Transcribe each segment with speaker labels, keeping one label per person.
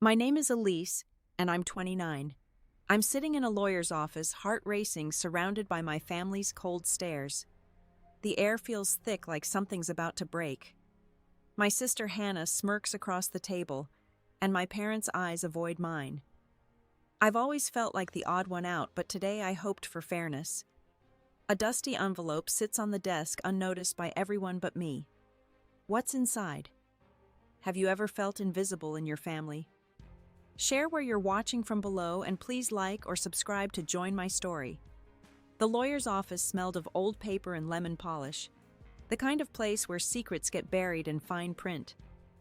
Speaker 1: My name is Elise, and I'm 29. I'm sitting in a lawyer's office, heart racing, surrounded by my family's cold stares. The air feels thick like something's about to break. My sister Hannah smirks across the table, and my parents' eyes avoid mine. I've always felt like the odd one out, but today I hoped for fairness. A dusty envelope sits on the desk unnoticed by everyone but me. What's inside? Have you ever felt invisible in your family? Share where you're watching from below, and please like or subscribe to join my story. The lawyer's office smelled of old paper and lemon polish, the kind of place where secrets get buried in fine print.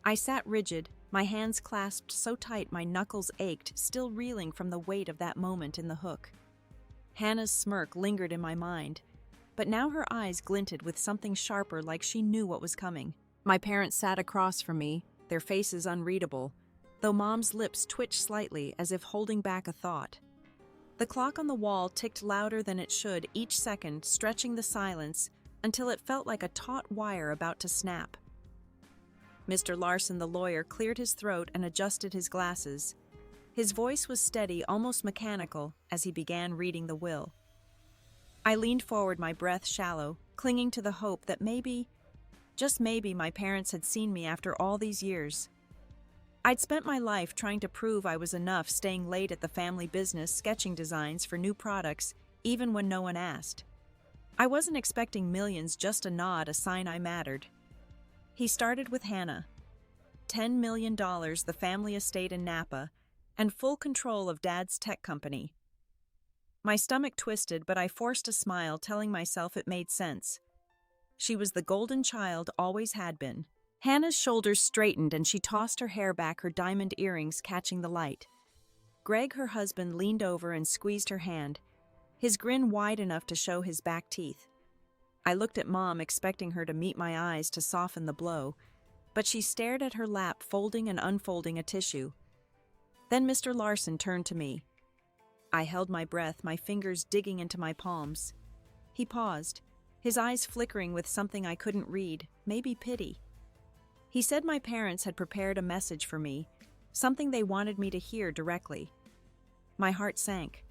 Speaker 1: I sat rigid, my hands clasped so tight my knuckles ached, still reeling from the weight of that moment in the hook. Hannah's smirk lingered in my mind, but now her eyes glinted with something sharper, like she knew what was coming. My parents sat across from me, their faces unreadable, though Mom's lips twitched slightly as if holding back a thought. The clock on the wall ticked louder than it should, each second stretching the silence until it felt like a taut wire about to snap. Mr. Larson, the lawyer, cleared his throat and adjusted his glasses. His voice was steady, almost mechanical, as he began reading the will. I leaned forward, my breath shallow, clinging to the hope that maybe, just maybe, my parents had seen me after all these years. I'd spent my life trying to prove I was enough, staying late at the family business, sketching designs for new products, even when no one asked. I wasn't expecting millions, just a nod, a sign I mattered. He started with Hannah. $10 million, the family estate in Napa, and full control of Dad's tech company. My stomach twisted, but I forced a smile, telling myself it made sense. She was the golden child, always had been. Hannah's shoulders straightened and she tossed her hair back, her diamond earrings catching the light. Greg, her husband, leaned over and squeezed her hand, his grin wide enough to show his back teeth. I looked at Mom, expecting her to meet my eyes to soften the blow, but she stared at her lap, folding and unfolding a tissue. Then Mr. Larson turned to me. I held my breath, my fingers digging into my palms. He paused, his eyes flickering with something I couldn't read, maybe pity. He said my parents had prepared a message for me, something they wanted me to hear directly. My heart sank.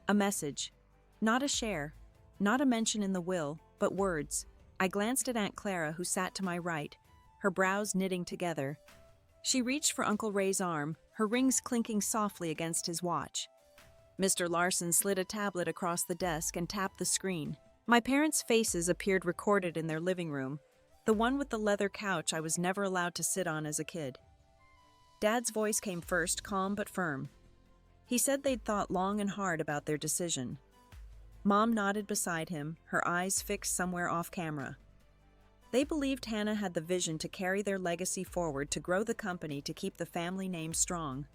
Speaker 1: A message. Not a share, not a mention in the will, but words. I glanced at Aunt Clara, who sat to my right, her brows knitting together. She reached for Uncle Ray's arm, her rings clinking softly against his watch. Mr. Larson slid a tablet across the desk and tapped the screen. My parents' faces appeared recorded in their living room, the one with the leather couch I was never allowed to sit on as a kid. Dad's voice came first, calm but firm. He said they'd thought long and hard about their decision. Mom nodded beside him, her eyes fixed somewhere off camera. They believed Hannah had the vision to carry their legacy forward, to grow the company, to keep the family name strong.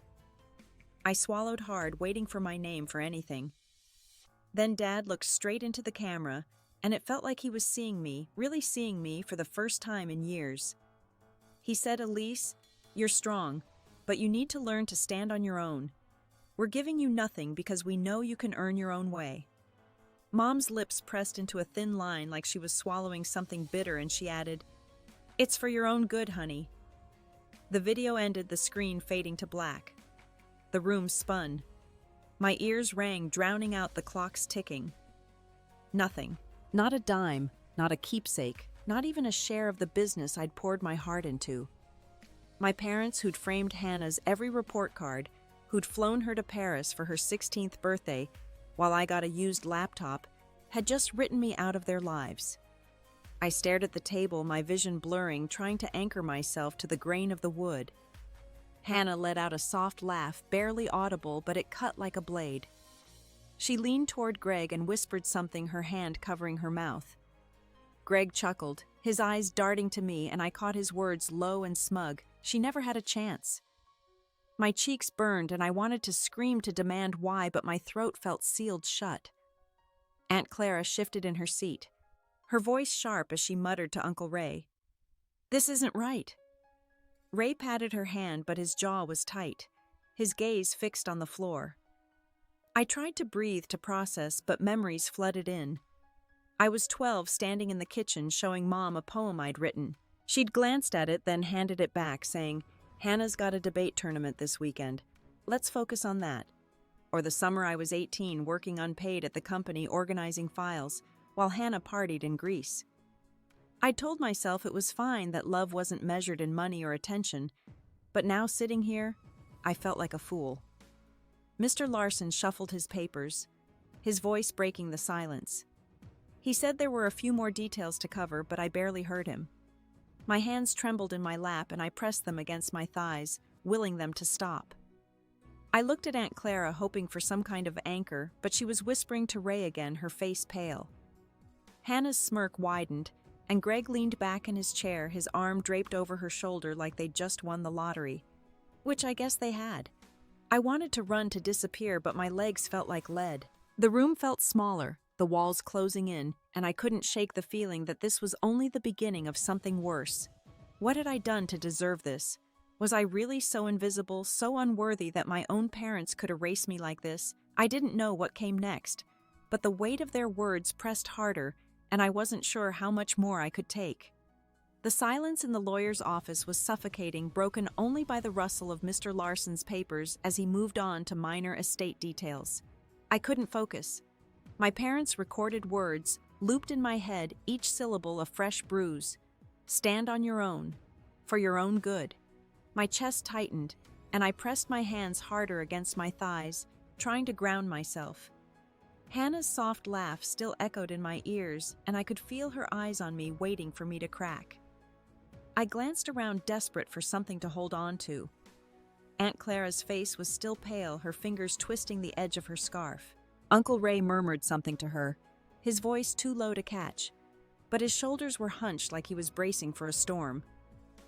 Speaker 1: I swallowed hard, waiting for my name for anything. Then Dad looked straight into the camera, and it felt like he was seeing me, really seeing me for the first time in years. He said, "Elise, you're strong, but you need to learn to stand on your own. We're giving you nothing because we know you can earn your own way." Mom's lips pressed into a thin line like she was swallowing something bitter, and she added, "It's for your own good, honey." The video ended, the screen fading to black. The room spun. My ears rang, drowning out the clock's ticking. Nothing. Not a dime, not a keepsake, not even a share of the business I'd poured my heart into. My parents, who'd framed Hannah's every report card, who'd flown her to Paris for her 16th birthday, while I got a used laptop, had just written me out of their lives. I stared at the table, my vision blurring, trying to anchor myself to the grain of the wood. Hannah let out a soft laugh, barely audible, but it cut like a blade. She leaned toward Greg and whispered something, her hand covering her mouth. Greg chuckled, his eyes darting to me, and I caught his words, low and smug. She never had a chance. My cheeks burned, and I wanted to scream, to demand why, but my throat felt sealed shut. Aunt Clara shifted in her seat, her voice sharp as she muttered to Uncle Ray, "This isn't right." Ray patted her hand, but his jaw was tight, his gaze fixed on the floor. I tried to breathe, to process, but memories flooded in. I was 12, standing in the kitchen, showing Mom a poem I'd written. She'd glanced at it, then handed it back, saying, Hannah's got a debate tournament this weekend. Let's focus on that. Or the summer I was 18 working unpaid at the company organizing files, while Hannah partied in Greece. I'd told myself it was fine that love wasn't measured in money or attention, but now sitting here, I felt like a fool. Mr. Larson shuffled his papers, his voice breaking the silence. He said there were a few more details to cover, but I barely heard him. My hands trembled in my lap and I pressed them against my thighs, willing them to stop. I looked at Aunt Clara, hoping for some kind of anchor, but she was whispering to Ray again, her face pale. Hannah's smirk widened, and Greg leaned back in his chair, his arm draped over her shoulder like they'd just won the lottery. Which I guess they had. I wanted to run to disappear, but my legs felt like lead. The room felt smaller, the walls closing in, and I couldn't shake the feeling that this was only the beginning of something worse. What had I done to deserve this? Was I really so invisible, so unworthy that my own parents could erase me like this? I didn't know what came next, but the weight of their words pressed harder, and I wasn't sure how much more I could take. The silence in the lawyer's office was suffocating, broken only by the rustle of Mr. Larson's papers as he moved on to minor estate details. I couldn't focus. My parents' recorded words looped in my head, each syllable a fresh bruise. Stand on your own, for your own good. My chest tightened, and I pressed my hands harder against my thighs, trying to ground myself. Hannah's soft laugh still echoed in my ears, and I could feel her eyes on me, waiting for me to crack. I glanced around, desperate for something to hold on to. Aunt Clara's face was still pale, her fingers twisting the edge of her scarf. Uncle Ray murmured something to her, his voice too low to catch, but his shoulders were hunched like he was bracing for a storm.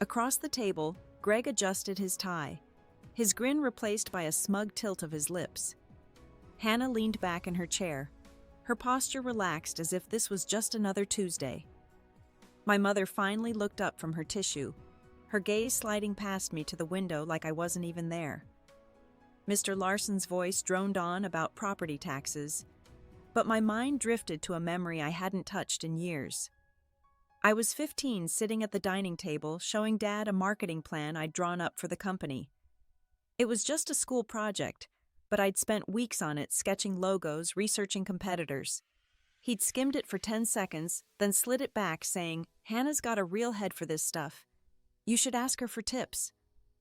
Speaker 1: Across the table, Greg adjusted his tie, his grin replaced by a smug tilt of his lips. Hannah leaned back in her chair, her posture relaxed as if this was just another Tuesday. My mother finally looked up from her tissue, her gaze sliding past me to the window like I wasn't even there. Mr. Larson's voice droned on about property taxes, but my mind drifted to a memory I hadn't touched in years. I was 15, sitting at the dining table, showing Dad a marketing plan I'd drawn up for the company. It was just a school project, but I'd spent weeks on it, sketching logos, researching competitors. He'd skimmed it for 10 seconds, then slid it back, saying, "Hannah's got a real head for this stuff. You should ask her for tips."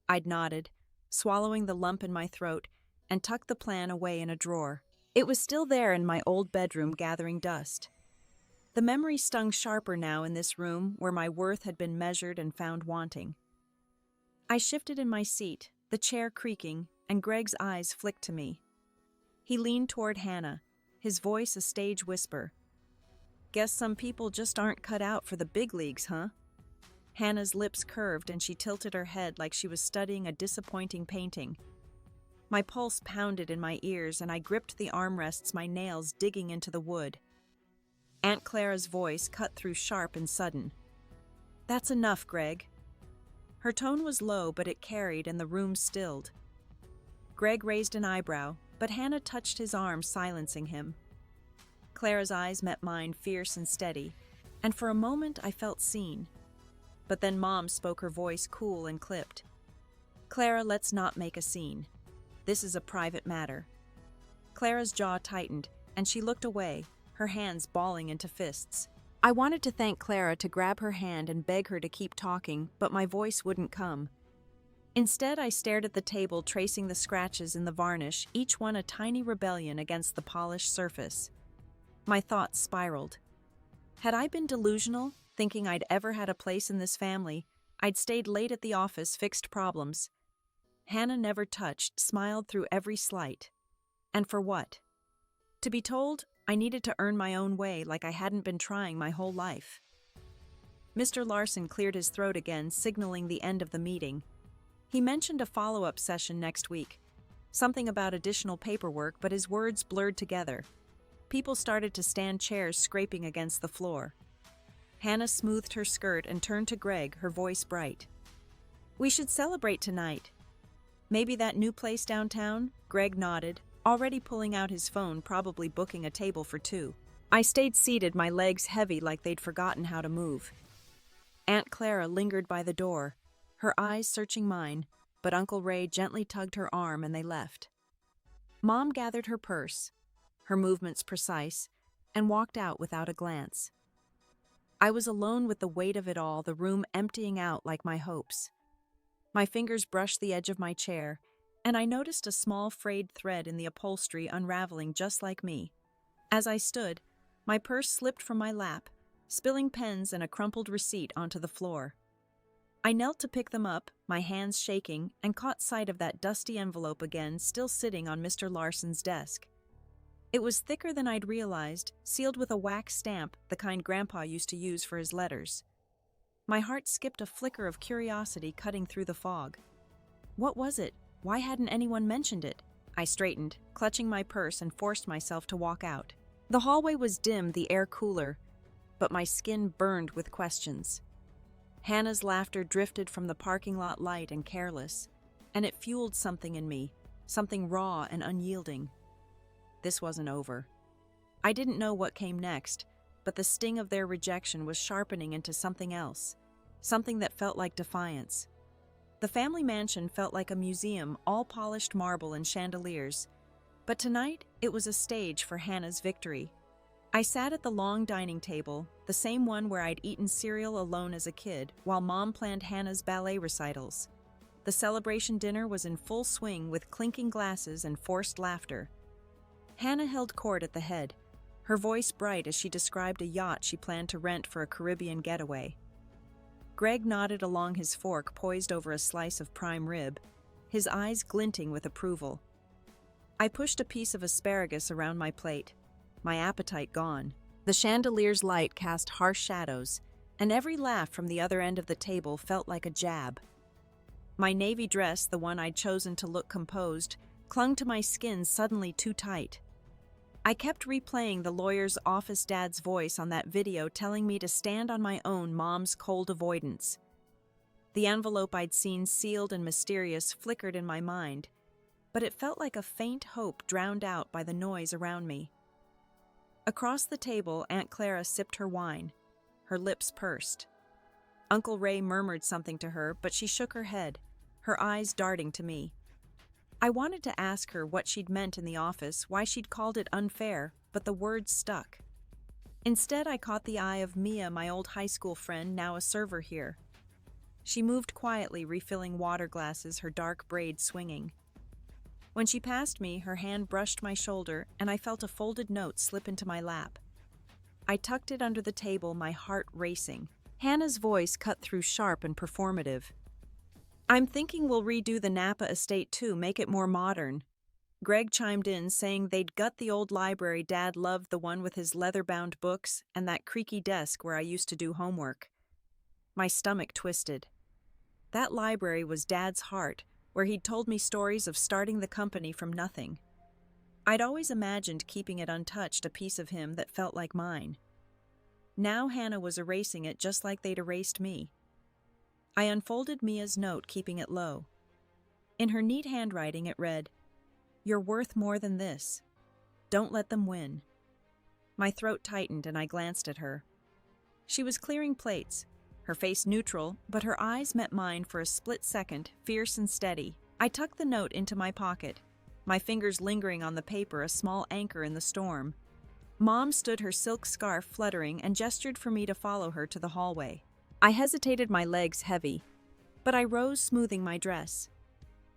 Speaker 1: I'd nodded, swallowing the lump in my throat, and tucked the plan away in a drawer. It was still there in my old bedroom, gathering dust. The memory stung sharper now in this room where my worth had been measured and found wanting. I shifted in my seat, the chair creaking, and Greg's eyes flicked to me. He leaned toward Hannah, his voice a stage whisper. "Guess some people just aren't cut out for the big leagues, huh?" Hannah's lips curved and she tilted her head like she was studying a disappointing painting. My pulse pounded in my ears and I gripped the armrests, my nails digging into the wood. Aunt Clara's voice cut through sharp and sudden. "That's enough, Greg." Her tone was low, but it carried and the room stilled. Greg raised an eyebrow, but Hannah touched his arm, silencing him. Clara's eyes met mine, fierce and steady, and for a moment I felt seen. But then Mom spoke, her voice cool and clipped. "Clara, let's not make a scene. This is a private matter." Clara's jaw tightened, and she looked away, her hands balling into fists. I wanted to thank Clara, to grab her hand and beg her to keep talking, but my voice wouldn't come. Instead, I stared at the table, tracing the scratches in the varnish, each one a tiny rebellion against the polished surface. My thoughts spiraled. Had I been delusional, thinking I'd ever had a place in this family? I'd stayed late at the office, fixed problems. Hannah never touched, smiled through every slight. And for what? To be told I needed to earn my own way like I hadn't been trying my whole life. Mr. Larson cleared his throat again, signaling the end of the meeting. He mentioned a follow-up session next week, something about additional paperwork, but his words blurred together. People started to stand, chairs scraping against the floor. Hannah smoothed her skirt and turned to Greg, her voice bright. "We should celebrate tonight. Maybe that new place downtown?" Greg nodded, already pulling out his phone, probably booking a table for two. I stayed seated, my legs heavy like they'd forgotten how to move. Aunt Clara lingered by the door, her eyes searching mine, but Uncle Ray gently tugged her arm and they left. Mom gathered her purse, her movements precise, and walked out without a glance. I was alone with the weight of it all, the room emptying out like my hopes. My fingers brushed the edge of my chair, and I noticed a small frayed thread in the upholstery unraveling just like me. As I stood, my purse slipped from my lap, spilling pens and a crumpled receipt onto the floor. I knelt to pick them up, my hands shaking, and caught sight of that dusty envelope again, still sitting on Mr. Larson's desk. It was thicker than I'd realized, sealed with a wax stamp, the kind Grandpa used to use for his letters. My heart skipped a flicker of curiosity cutting through the fog. What was it? Why hadn't anyone mentioned it? I straightened, clutching my purse, and forced myself to walk out. The hallway was dim, the air cooler, but my skin burned with questions. Hannah's laughter drifted from the parking lot light and careless, and it fueled something in me, something raw and unyielding. This wasn't over. I didn't know what came next, but the sting of their rejection was sharpening into something else, something that felt like defiance. The family mansion felt like a museum, all polished marble and chandeliers, but tonight it was a stage for Hannah's victory. I sat at the long dining table, the same one where I'd eaten cereal alone as a kid, while Mom planned Hannah's ballet recitals. The celebration dinner was in full swing with clinking glasses and forced laughter. Hannah held court at the head, her voice bright as she described a yacht she planned to rent for a Caribbean getaway. Greg nodded along his fork poised over a slice of prime rib, his eyes glinting with approval. I pushed a piece of asparagus around my plate, my appetite gone. The chandelier's light cast harsh shadows, and every laugh from the other end of the table felt like a jab. My navy dress, the one I'd chosen to look composed, clung to my skin suddenly too tight. I kept replaying the lawyer's office dad's voice on that video telling me to stand on my own, Mom's cold avoidance. The envelope I'd seen sealed and mysterious flickered in my mind, but it felt like a faint hope drowned out by the noise around me. Across the table, Aunt Clara sipped her wine, her lips pursed. Uncle Ray murmured something to her, but she shook her head, her eyes darting to me. I wanted to ask her what she'd meant in the office, why she'd called it unfair, but the words stuck. Instead, I caught the eye of Mia, my old high school friend, now a server here. She moved quietly, refilling water glasses, her dark braid swinging. When she passed me, her hand brushed my shoulder, and I felt a folded note slip into my lap. I tucked it under the table, my heart racing. Hannah's voice cut through sharp and performative. I'm thinking we'll redo the Napa estate too, make it more modern. Greg chimed in, saying they'd gut the old library Dad loved, the one with his leather-bound books and that creaky desk where I used to do homework. My stomach twisted. That library was Dad's heart, where he'd told me stories of starting the company from nothing. I'd always imagined keeping it untouched, a piece of him that felt like mine. Now Hannah was erasing it just like they'd erased me. I unfolded Mia's note, keeping it low. In her neat handwriting it read, "You're worth more than this. Don't let them win." My throat tightened and I glanced at her. She was clearing plates, her face neutral, but her eyes met mine for a split second, fierce and steady. I tucked the note into my pocket, my fingers lingering on the paper, a small anchor in the storm. Mom stood, her silk scarf fluttering, and gestured for me to follow her to the hallway. I hesitated, my legs heavy, but I rose, smoothing my dress.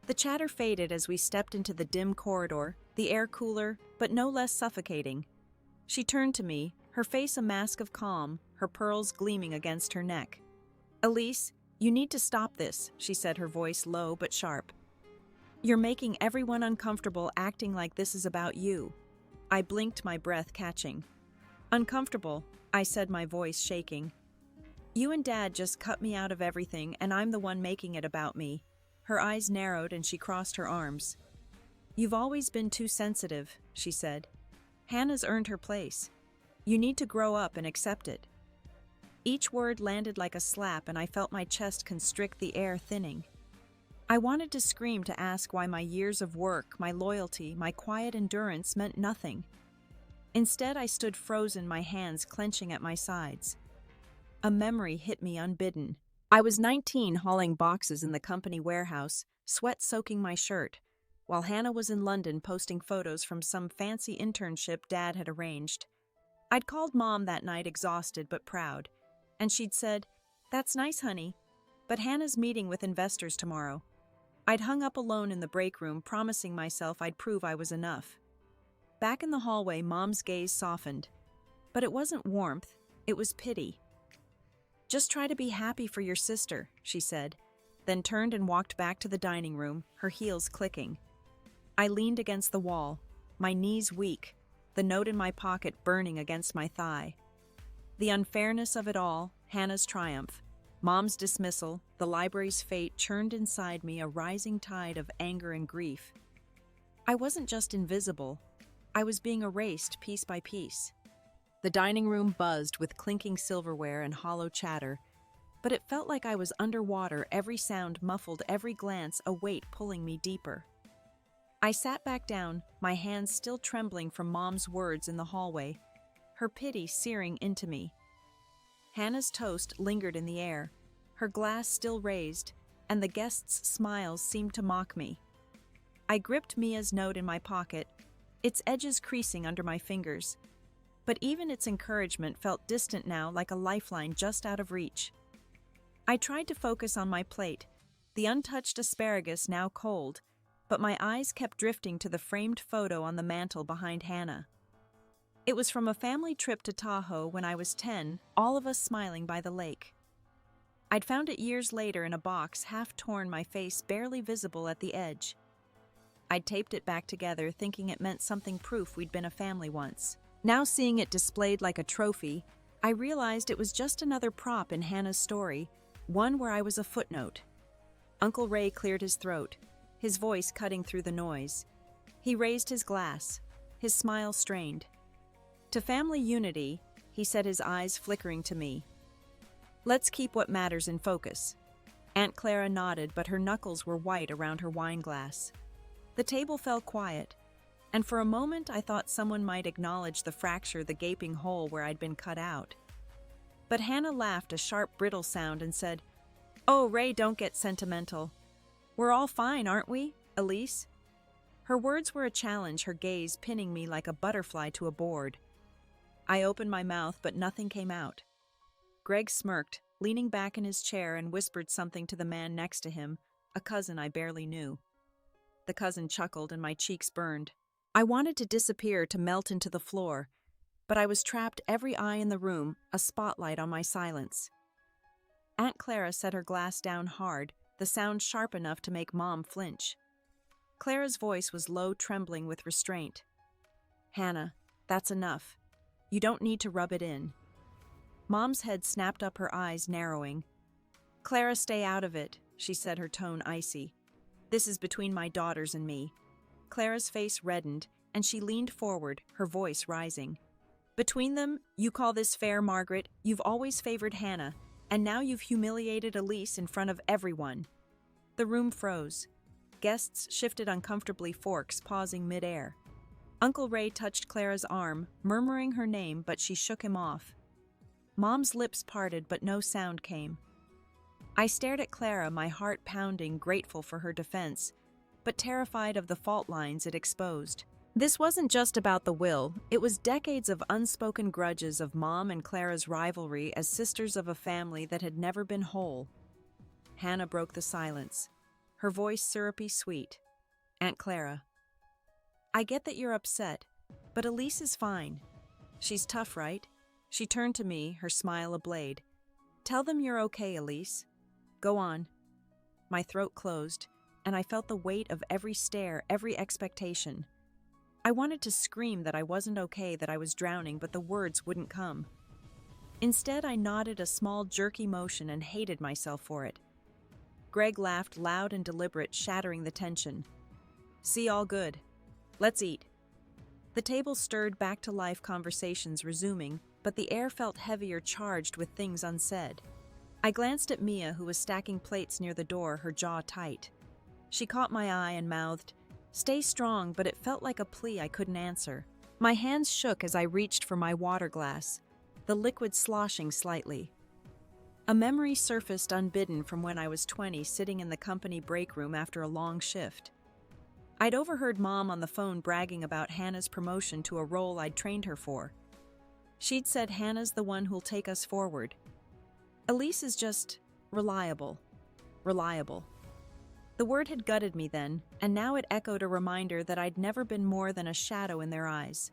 Speaker 1: The chatter faded as we stepped into the dim corridor, the air cooler, but no less suffocating. She turned to me, her face a mask of calm, her pearls gleaming against her neck. "Elise, you need to stop this," she said, her voice low but sharp. "You're making everyone uncomfortable, acting like this is about you." I blinked, my breath catching. "Uncomfortable," I said, my voice shaking. "You and Dad just cut me out of everything, and I'm the one making it about me." Her eyes narrowed and she crossed her arms. "You've always been too sensitive," she said. "Hannah's earned her place. You need to grow up and accept it." Each word landed like a slap, and I felt my chest constrict, the air thinning. I wanted to scream, to ask why my years of work, my loyalty, my quiet endurance meant nothing. Instead, I stood frozen, my hands clenching at my sides. A memory hit me unbidden. I was 19 hauling boxes in the company warehouse, sweat soaking my shirt, while Hannah was in London posting photos from some fancy internship Dad had arranged. I'd called Mom that night exhausted but proud, and she'd said, "That's nice, honey, but Hannah's meeting with investors tomorrow." I'd hung up alone in the break room, promising myself I'd prove I was enough. Back in the hallway, Mom's gaze softened. But it wasn't warmth, it was pity. "Just try to be happy for your sister," she said, then turned and walked back to the dining room, her heels clicking. I leaned against the wall, my knees weak, the note in my pocket burning against my thigh. The unfairness of it all, Hannah's triumph, Mom's dismissal, the library's fate churned inside me a rising tide of anger and grief. I wasn't just invisible, I was being erased piece by piece. The dining room buzzed with clinking silverware and hollow chatter, but it felt like I was underwater, every sound muffled, every glance a weight pulling me deeper. I sat back down, my hands still trembling from Mom's words in the hallway, her pity searing into me. Hannah's toast lingered in the air, her glass still raised, and the guests' smiles seemed to mock me. I gripped Mia's note in my pocket, its edges creasing under my fingers. But even its encouragement felt distant now, like a lifeline just out of reach. I tried to focus on my plate, the untouched asparagus now cold, but my eyes kept drifting to the framed photo on the mantel behind Hannah. It was from a family trip to Tahoe when I was 10, all of us smiling by the lake. I'd found it years later in a box, half torn, my face barely visible at the edge. I'd taped it back together, thinking it meant something, proof we'd been a family once. Now seeing it displayed like a trophy, I realized it was just another prop in Hannah's story, one where I was a footnote. Uncle Ray cleared his throat, his voice cutting through the noise. He raised his glass, his smile strained. "To family unity," he said, his eyes flickering to me. "Let's keep what matters in focus." Aunt Clara nodded, but her knuckles were white around her wine glass. The table fell quiet, and for a moment I thought someone might acknowledge the fracture, the gaping hole where I'd been cut out. But Hannah laughed, a sharp, brittle sound, and said, "Oh, Ray, don't get sentimental. We're all fine, aren't we, Elise?" Her words were a challenge, her gaze pinning me like a butterfly to a board. I opened my mouth, but nothing came out. Greg smirked, leaning back in his chair, and whispered something to the man next to him, a cousin I barely knew. The cousin chuckled, and my cheeks burned. I wanted to disappear, to melt into the floor, but I was trapped, every eye in the room, a spotlight on my silence. Aunt Clara set her glass down hard, the sound sharp enough to make Mom flinch. Clara's voice was low, trembling with restraint. "Hannah, that's enough. You don't need to rub it in." Mom's head snapped up, her eyes narrowing. "Clara, stay out of it," she said, her tone icy. "This is between my daughters and me." Clara's face reddened, and she leaned forward, her voice rising. "Between them, you call this fair, Margaret? You've always favored Hannah, and now you've humiliated Elise in front of everyone." The room froze. Guests shifted uncomfortably, forks pausing midair. Uncle Ray touched Clara's arm, murmuring her name, but she shook him off. Mom's lips parted, but no sound came. I stared at Clara, my heart pounding, grateful for her defense, but terrified of the fault lines it exposed. This wasn't just about the will, it was decades of unspoken grudges, of Mom and Clara's rivalry as sisters of a family that had never been whole. Hannah broke the silence, her voice syrupy sweet. "Aunt Clara, I get that you're upset, but Elise is fine. She's tough, right?" She turned to me, her smile a blade. "Tell them you're okay, Elise. Go on." My throat closed, and I felt the weight of every stare, every expectation. I wanted to scream that I wasn't okay, that I was drowning, but the words wouldn't come. Instead, I nodded, a small, jerky motion, and hated myself for it. Greg laughed, loud and deliberate, shattering the tension. "See, all good. Let's eat." The table stirred back to life, conversations resuming, but the air felt heavier, charged with things unsaid. I glanced at Mia, who was stacking plates near the door, her jaw tight. She caught my eye and mouthed, "Stay strong," but it felt like a plea I couldn't answer. My hands shook as I reached for my water glass, the liquid sloshing slightly. A memory surfaced unbidden from when I was 20, sitting in the company break room after a long shift. I'd overheard Mom on the phone bragging about Hannah's promotion to a role I'd trained her for. She'd said Hannah's the one who'll take us forward. Elise is just reliable. Reliable. The word had gutted me then, and now it echoed a reminder that I'd never been more than a shadow in their eyes.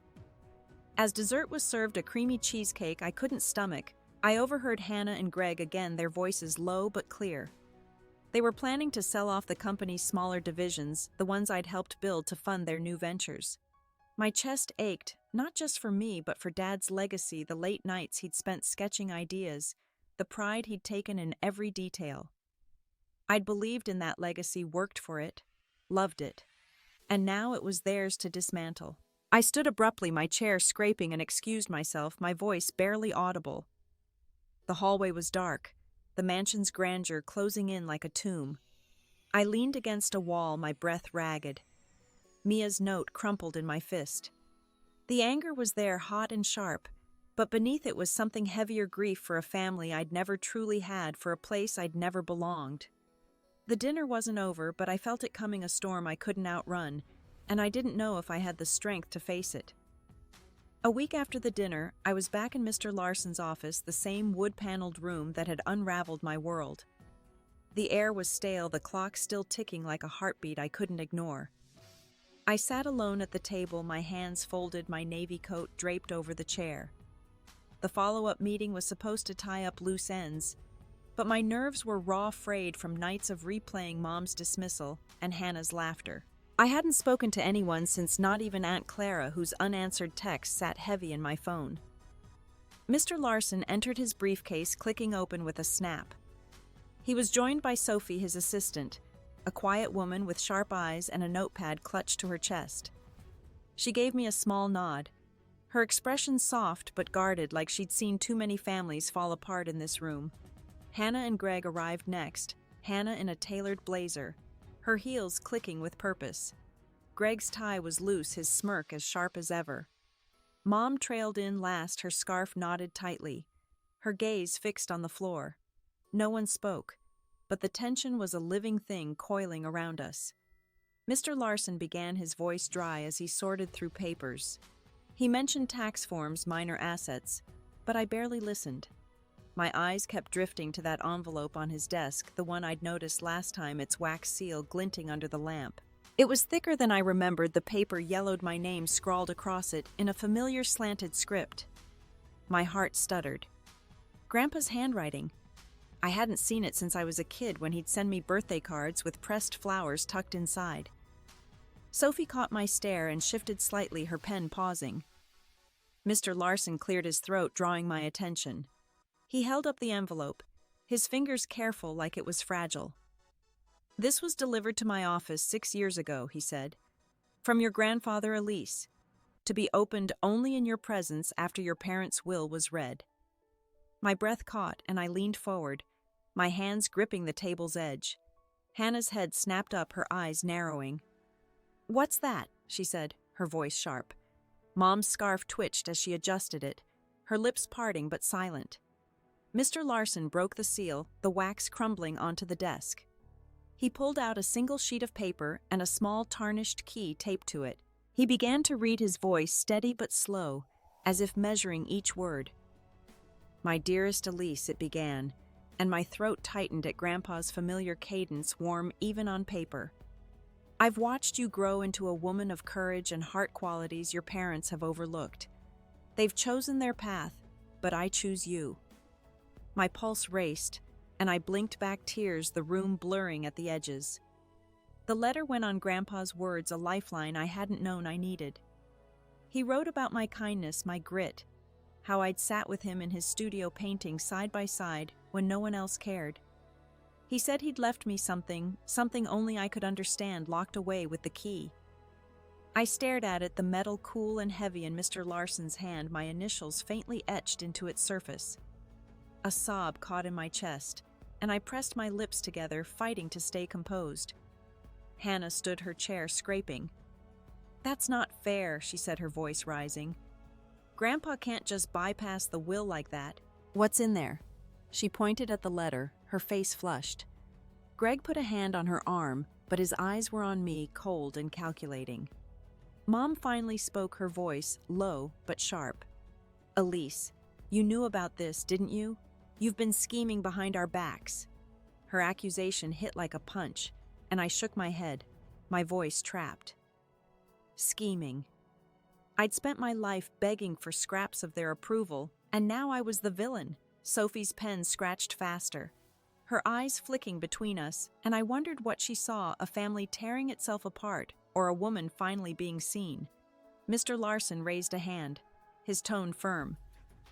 Speaker 1: As dessert was served, a creamy cheesecake I couldn't stomach, I overheard Hannah and Greg again, their voices low but clear. They were planning to sell off the company's smaller divisions, the ones I'd helped build, to fund their new ventures. My chest ached, not just for me, but for Dad's legacy, the late nights he'd spent sketching ideas, the pride he'd taken in every detail. I'd believed in that legacy, worked for it, loved it, and now it was theirs to dismantle. I stood abruptly, my chair scraping, and excused myself, my voice barely audible. The hallway was dark, the mansion's grandeur closing in like a tomb. I leaned against a wall, my breath ragged. Mia's note crumpled in my fist. The anger was there, hot and sharp, but beneath it was something heavier: grief for a family I'd never truly had, for a place I'd never belonged. The dinner wasn't over, but I felt it coming, a storm I couldn't outrun, and I didn't know if I had the strength to face it. A week after the dinner, I was back in Mr. Larson's office, the same wood-paneled room that had unraveled my world. The air was stale, the clock still ticking like a heartbeat I couldn't ignore. I sat alone at the table, my hands folded, my navy coat draped over the chair. The follow-up meeting was supposed to tie up loose ends, but my nerves were raw, frayed from nights of replaying Mom's dismissal and Hannah's laughter. I hadn't spoken to anyone since, not even Aunt Clara, whose unanswered text sat heavy in my phone. Mr. Larson entered his briefcase, clicking open with a snap. He was joined by Sophie, his assistant, a quiet woman with sharp eyes and a notepad clutched to her chest. She gave me a small nod, her expression soft but guarded, like she'd seen too many families fall apart in this room. Hannah and Greg arrived next, Hannah in a tailored blazer, her heels clicking with purpose. Greg's tie was loose, his smirk as sharp as ever. Mom trailed in last, her scarf knotted tightly, her gaze fixed on the floor. No one spoke, but the tension was a living thing coiling around us. Mr. Larson began, his voice dry as he sorted through papers. He mentioned tax forms, minor assets, but I barely listened. My eyes kept drifting to that envelope on his desk, the one I'd noticed last time, its wax seal glinting under the lamp. It was thicker than I remembered, the paper yellowed, my name scrawled across it in a familiar slanted script. My heart stuttered. Grandpa's handwriting. I hadn't seen it since I was a kid, when he'd send me birthday cards with pressed flowers tucked inside. Sophie caught my stare and shifted slightly, her pen pausing. Mr. Larson cleared his throat, drawing my attention. He held up the envelope, his fingers careful, like it was fragile. "This was delivered to my office 6 years ago," he said. "From your grandfather, Elise, to be opened only in your presence after your parents' will was read." My breath caught, and I leaned forward, my hands gripping the table's edge. Hannah's head snapped up, her eyes narrowing. "What's that?" she said, her voice sharp. Mom's scarf twitched as she adjusted it, her lips parting but silent. Mr. Larson broke the seal, the wax crumbling onto the desk. He pulled out a single sheet of paper and a small tarnished key taped to it. He began to read, his voice steady but slow, as if measuring each word. "My dearest Elise," it began, and my throat tightened at Grandpa's familiar cadence, warm even on paper. "I've watched you grow into a woman of courage and heart, qualities your parents have overlooked. They've chosen their path, but I choose you." My pulse raced, and I blinked back, tears, the room blurring at the edges. The letter went on, Grandpa's words, a lifeline I hadn't known I needed. He wrote about my kindness, my grit, how I'd sat with him in his studio painting side by side when no one else cared. He said he'd left me something only I could understand, locked away with the key. I stared at it, the metal cool and heavy in Mr. Larson's hand, my initials faintly etched into its surface. A sob caught in my chest, and I pressed my lips together, fighting to stay composed. Hannah stood her chair, scraping. "That's not fair," she said, her voice rising. "Grandpa can't just bypass the will like that." "What's in there?" She pointed at the letter, her face flushed. Greg put a hand on her arm, but his eyes were on me, cold and calculating. Mom finally spoke, her voice low but sharp. "Elise, you knew about this, didn't you? You've been scheming behind our backs." Her accusation hit like a punch, and I shook my head, my voice trapped. Scheming. I'd spent my life begging for scraps of their approval, and now I was the villain. Sophie's pen scratched faster, her eyes flicking between us, and I wondered what she saw, a family tearing itself apart, or a woman finally being seen. Mr. Larson raised a hand, his tone firm.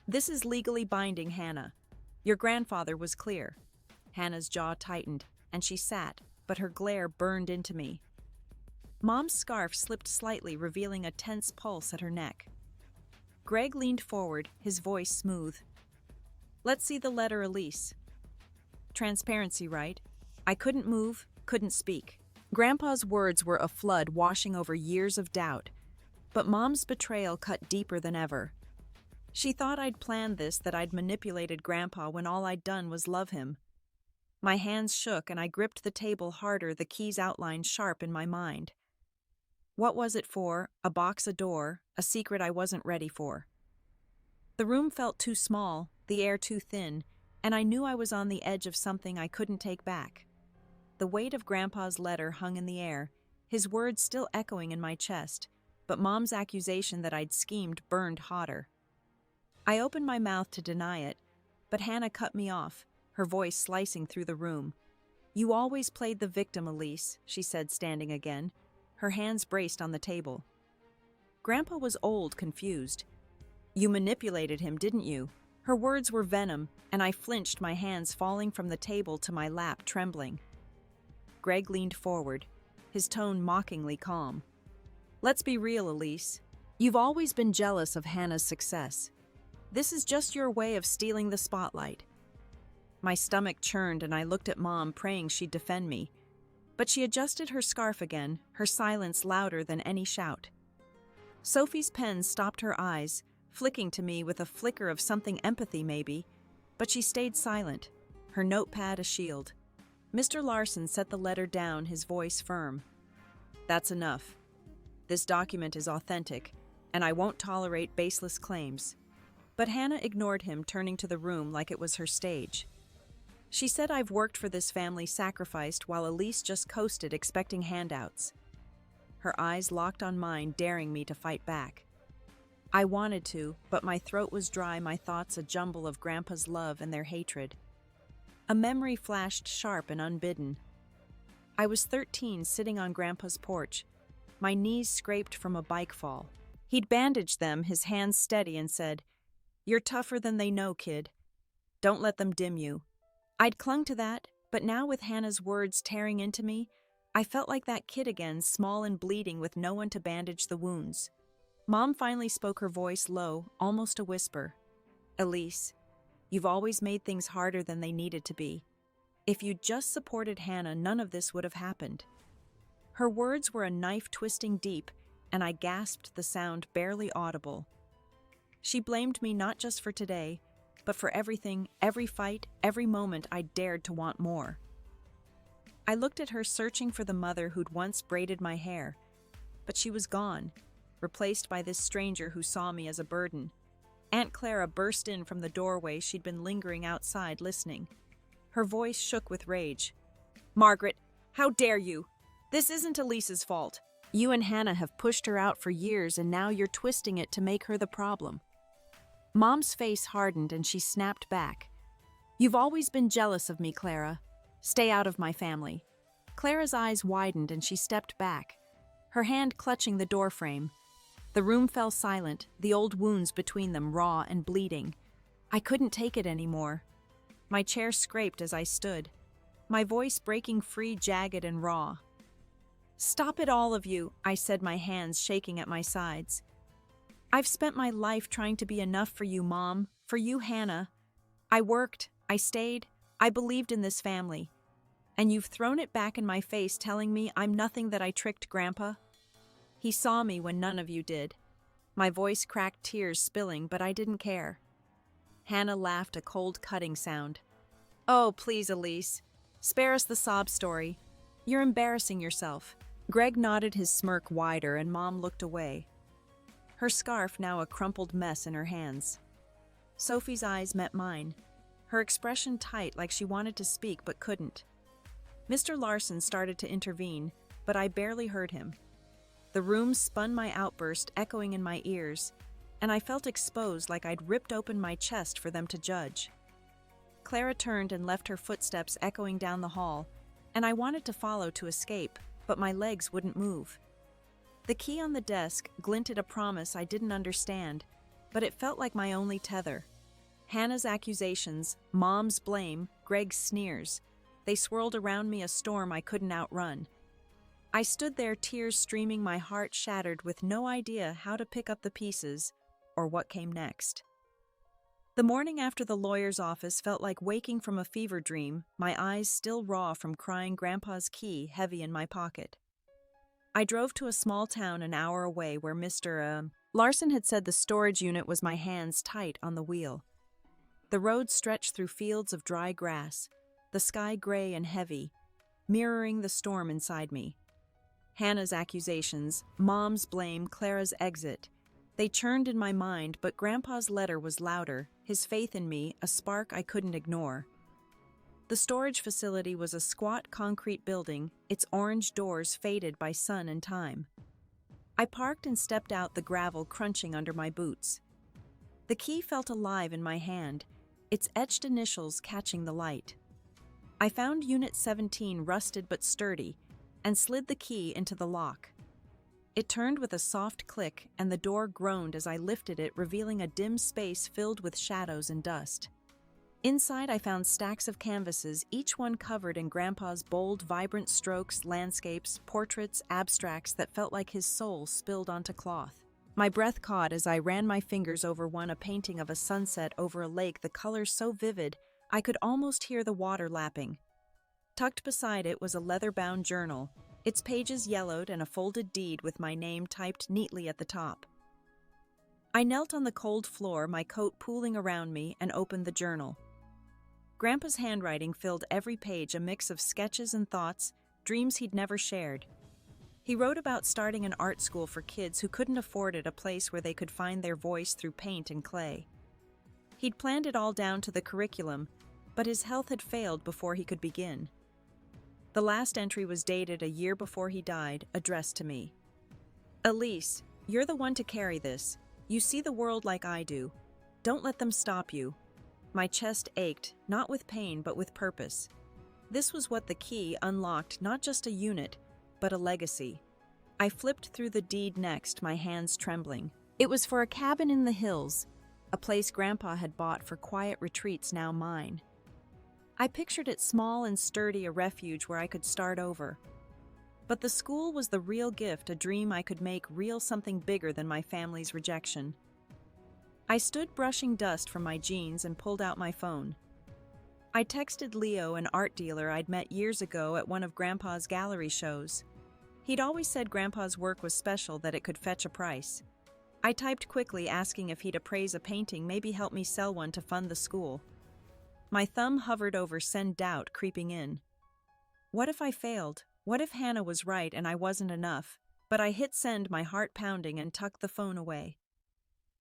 Speaker 1: "This is legally binding, Hannah. Your grandfather was clear." Hannah's jaw tightened, and she sat, but her glare burned into me. Mom's scarf slipped slightly, revealing a tense pulse at her neck. Greg leaned forward, his voice smooth. "Let's see the letter, Elise." Transparency, right? I couldn't move, couldn't speak. Grandpa's words were a flood washing over years of doubt, but Mom's betrayal cut deeper than ever. She thought I'd planned this, that I'd manipulated Grandpa when all I'd done was love him. My hands shook and I gripped the table harder, the keys outlined sharp in my mind. What was it for? A box, a door, a secret I wasn't ready for. The room felt too small, the air too thin, and I knew I was on the edge of something I couldn't take back. The weight of Grandpa's letter hung in the air, his words still echoing in my chest, but Mom's accusation that I'd schemed burned hotter. I opened my mouth to deny it, but Hannah cut me off, her voice slicing through the room. "You always played the victim, Elise," she said, standing again. Her hands braced on the table. Grandpa was old, confused. "You manipulated him, didn't you?" Her words were venom, and I flinched, my hands falling from the table to my lap, trembling. Greg leaned forward, his tone mockingly calm. "Let's be real, Elise. You've always been jealous of Hannah's success. This is just your way of stealing the spotlight." My stomach churned and I looked at Mom, praying she'd defend me. But she adjusted her scarf again, her silence louder than any shout. Sophie's pen stopped, her eyes, flicking to me with a flicker of something empathy maybe, but she stayed silent, her notepad a shield. Mr. Larson set the letter down, his voice firm. "That's enough. This document is authentic, and I won't tolerate baseless claims." But Hannah ignored him, turning to the room like it was her stage. She said I've worked for this family, sacrificed, while Elise just coasted, expecting handouts. Her eyes locked on mine, daring me to fight back. I wanted to, but my throat was dry, my thoughts a jumble of Grandpa's love and their hatred. A memory flashed sharp and unbidden. I was 13, sitting on Grandpa's porch, my knees scraped from a bike fall. He'd bandaged them, his hands steady, and said, "You're tougher than they know, kid. Don't let them dim you." I'd clung to that, but now with Hannah's words tearing into me, I felt like that kid again, small and bleeding with no one to bandage the wounds. Mom finally spoke, her voice low, almost a whisper. "Elise, you've always made things harder than they needed to be. If you'd just supported Hannah, none of this would have happened." Her words were a knife twisting deep, and I gasped, the sound barely audible. She blamed me not just for today, but for everything, every fight, every moment I dared to want more. I looked at her, searching for the mother who'd once braided my hair, but she was gone, replaced by this stranger who saw me as a burden. Aunt Clara burst in from the doorway. She'd been lingering outside, listening. Her voice shook with rage. "Margaret, how dare you? This isn't Elise's fault. You and Hannah have pushed her out for years, and now you're twisting it to make her the problem." Mom's face hardened and she snapped back. "You've always been jealous of me, Clara. Stay out of my family." Clara's eyes widened and she stepped back, her hand clutching the doorframe. The room fell silent, the old wounds between them raw and bleeding. I couldn't take it anymore. My chair scraped as I stood, my voice breaking free, jagged and raw. "Stop it, all of you," I said, my hands shaking at my sides. "I've spent my life trying to be enough for you, Mom, for you, Hannah. I worked, I stayed, I believed in this family. And you've thrown it back in my face, telling me I'm nothing, that I tricked Grandpa. He saw me when none of you did." My voice cracked, tears spilling, but I didn't care. Hannah laughed, a cold, cutting sound. Oh, please, Elise. Spare us the sob story. You're embarrassing yourself. Greg nodded his smirk wider and Mom looked away, her scarf now a crumpled mess in her hands. Sophie's eyes met mine, her expression tight like she wanted to speak but couldn't. Mr. Larson started to intervene, but I barely heard him. The room spun my outburst echoing in my ears, and I felt exposed like I'd ripped open my chest for them to judge. Clara turned and left her footsteps echoing down the hall, and I wanted to follow to escape, but my legs wouldn't move. The key on the desk glinted a promise I didn't understand, but it felt like my only tether. Hannah's accusations, Mom's blame, Greg's sneers. They swirled around me a storm I couldn't outrun. I stood there, tears streaming, my heart shattered, with no idea how to pick up the pieces or what came next. The morning after the lawyer's office felt like waking from a fever dream, my eyes still raw from crying Grandpa's key heavy in my pocket. I drove to a small town an hour away where Mr. Larson had said the storage unit was, my hands tight on the wheel. The road stretched through fields of dry grass, the sky gray and heavy, mirroring the storm inside me. Hannah's accusations, Mom's blame, Clara's exit. They churned in my mind, but Grandpa's letter was louder, his faith in me, a spark I couldn't ignore. The storage facility was a squat concrete building, its orange doors faded by sun and time. I parked and stepped out, the gravel crunching under my boots. The key felt alive in my hand, its etched initials catching the light. I found Unit 17 rusted but sturdy, and slid the key into the lock. It turned with a soft click, and the door groaned as I lifted it, revealing a dim space filled with shadows and dust. Inside, I found stacks of canvases, each one covered in Grandpa's bold, vibrant strokes, landscapes, portraits, abstracts that felt like his soul spilled onto cloth. My breath caught as I ran my fingers over one, a painting of a sunset over a lake, the colors so vivid I could almost hear the water lapping. Tucked beside it was a leather-bound journal, its pages yellowed, and a folded deed with my name typed neatly at the top. I knelt on the cold floor, my coat pooling around me, and opened the journal. Grandpa's handwriting filled every page, a mix of sketches and thoughts, dreams he'd never shared. He wrote about starting an art school for kids who couldn't afford it, a place where they could find their voice through paint and clay. He'd planned it all down to the curriculum, but his health had failed before he could begin. The last entry was dated a year before he died, addressed to me. Elise, you're the one to carry this. You see the world like I do. Don't let them stop you. My chest ached, not with pain but with purpose. This was what the key unlocked, not just a unit, but a legacy. I flipped through the deed next, my hands trembling. It was for a cabin in the hills, a place Grandpa had bought for quiet retreats, now mine. I pictured it small and sturdy, a refuge where I could start over. But the school was the real gift, a dream I could make real, something bigger than my family's rejection. I stood brushing dust from my jeans and pulled out my phone. I texted Leo, an art dealer I'd met years ago at one of Grandpa's gallery shows. He'd always said Grandpa's work was special, that it could fetch a price. I typed quickly, asking if he'd appraise a painting, maybe help me sell one to fund the school. My thumb hovered over send, doubt creeping in. What if I failed? What if Hannah was right and I wasn't enough? But I hit send, my heart pounding, and tucked the phone away.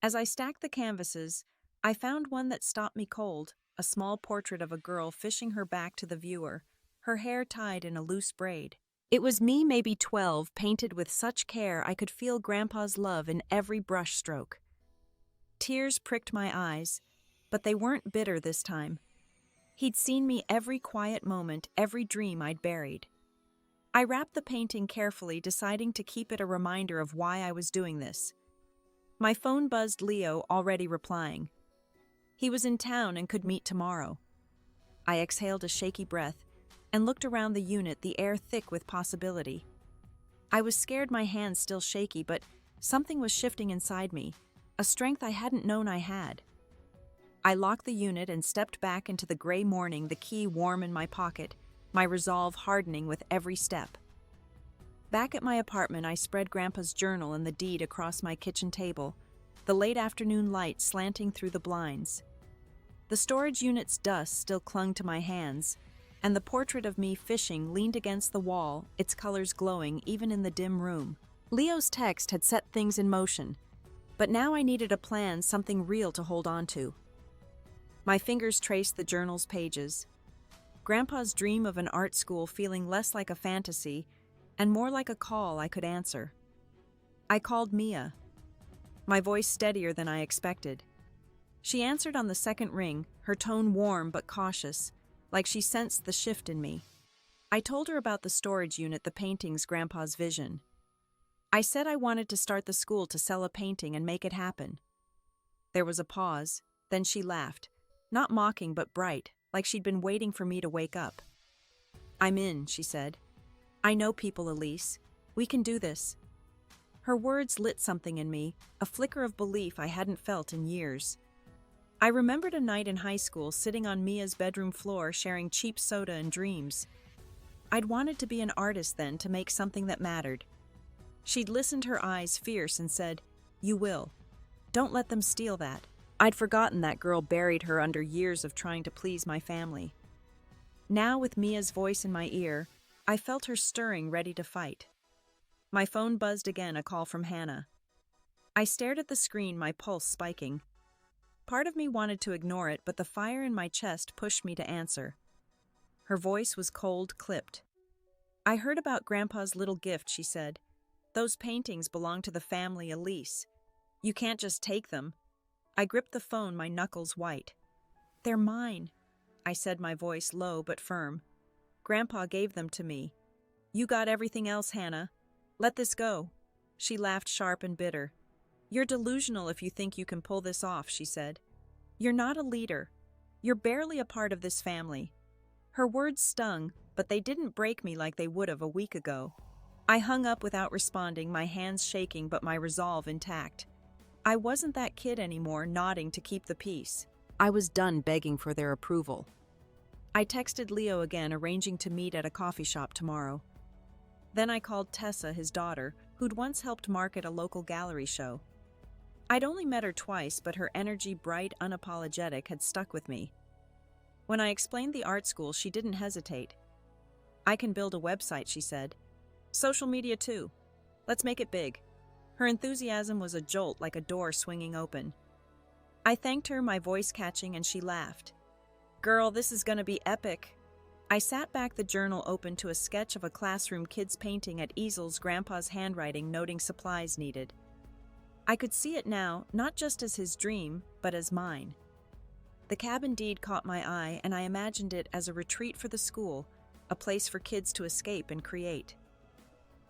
Speaker 1: As I stacked the canvases, I found one that stopped me cold, a small portrait of a girl fishing her back to the viewer, her hair tied in a loose braid. It was me, maybe 12, painted with such care I could feel Grandpa's love in every brush stroke. Tears pricked my eyes, but they weren't bitter this time. He'd seen me every quiet moment, every dream I'd buried. I wrapped the painting carefully, deciding to keep it a reminder of why I was doing this. My phone buzzed, Leo already replying. He was in town and could meet tomorrow. I exhaled a shaky breath and looked around the unit, the air thick with possibility. I was scared, my hands still shaky, but something was shifting inside me, a strength I hadn't known I had. I locked the unit and stepped back into the gray morning, the key warm in my pocket, my resolve hardening with every step. Back at my apartment, I spread Grandpa's journal and the deed across my kitchen table, the late afternoon light slanting through the blinds. The storage unit's dust still clung to my hands, and the portrait of me fishing leaned against the wall, its colors glowing even in the dim room. Leo's text had set things in motion, but now I needed a plan, something real to hold on to. My fingers traced the journal's pages. Grandpa's dream of an art school feeling less like a fantasy and more like a call I could answer. I called Mia, my voice steadier than I expected. She answered on the second ring, her tone warm but cautious, like she sensed the shift in me. I told her about the storage unit, the paintings, Grandpa's vision. I said I wanted to start the school to sell a painting and make it happen. There was a pause, then she laughed, not mocking but bright, like she'd been waiting for me to wake up. "I'm in," she said. "I know people, Elise. We can do this." Her words lit something in me, a flicker of belief I hadn't felt in years. I remembered a night in high school sitting on Mia's bedroom floor sharing cheap soda and dreams. I'd wanted to be an artist then, to make something that mattered. She'd listened, her eyes fierce, and said, "You will. Don't let them steal that." I'd forgotten that girl buried her under years of trying to please my family. Now, with Mia's voice in my ear, I felt her stirring, ready to fight. My phone buzzed again, a call from Hannah. I stared at the screen, my pulse spiking. Part of me wanted to ignore it, but the fire in my chest pushed me to answer. Her voice was cold, clipped. "I heard about Grandpa's little gift," she said. "Those paintings belong to the family, Elise. You can't just take them." I gripped the phone, my knuckles white. "They're mine," I said, my voice low but firm. "Grandpa gave them to me. You got everything else, Hannah. Let this go." She laughed, sharp and bitter. "You're delusional if you think you can pull this off," she said. "You're not a leader. You're barely a part of this family." Her words stung, but they didn't break me like they would have a week ago. I hung up without responding, my hands shaking but my resolve intact. I wasn't that kid anymore, nodding to keep the peace. I was done begging for their approval. I texted Leo again, arranging to meet at a coffee shop tomorrow. Then I called Tessa, his daughter, who'd once helped market a local gallery show. I'd only met her twice, but her energy, bright, unapologetic, had stuck with me. When I explained the art school, she didn't hesitate. "I can build a website," she said. "Social media too. Let's make it big." Her enthusiasm was a jolt, like a door swinging open. I thanked her, my voice catching, and she laughed. "Girl, this is gonna be epic." I sat back, the journal open to a sketch of a classroom kids painting at easels, Grandpa's handwriting noting supplies needed. I could see it now, not just as his dream, but as mine. The cabin deed caught my eye, and I imagined it as a retreat for the school, a place for kids to escape and create.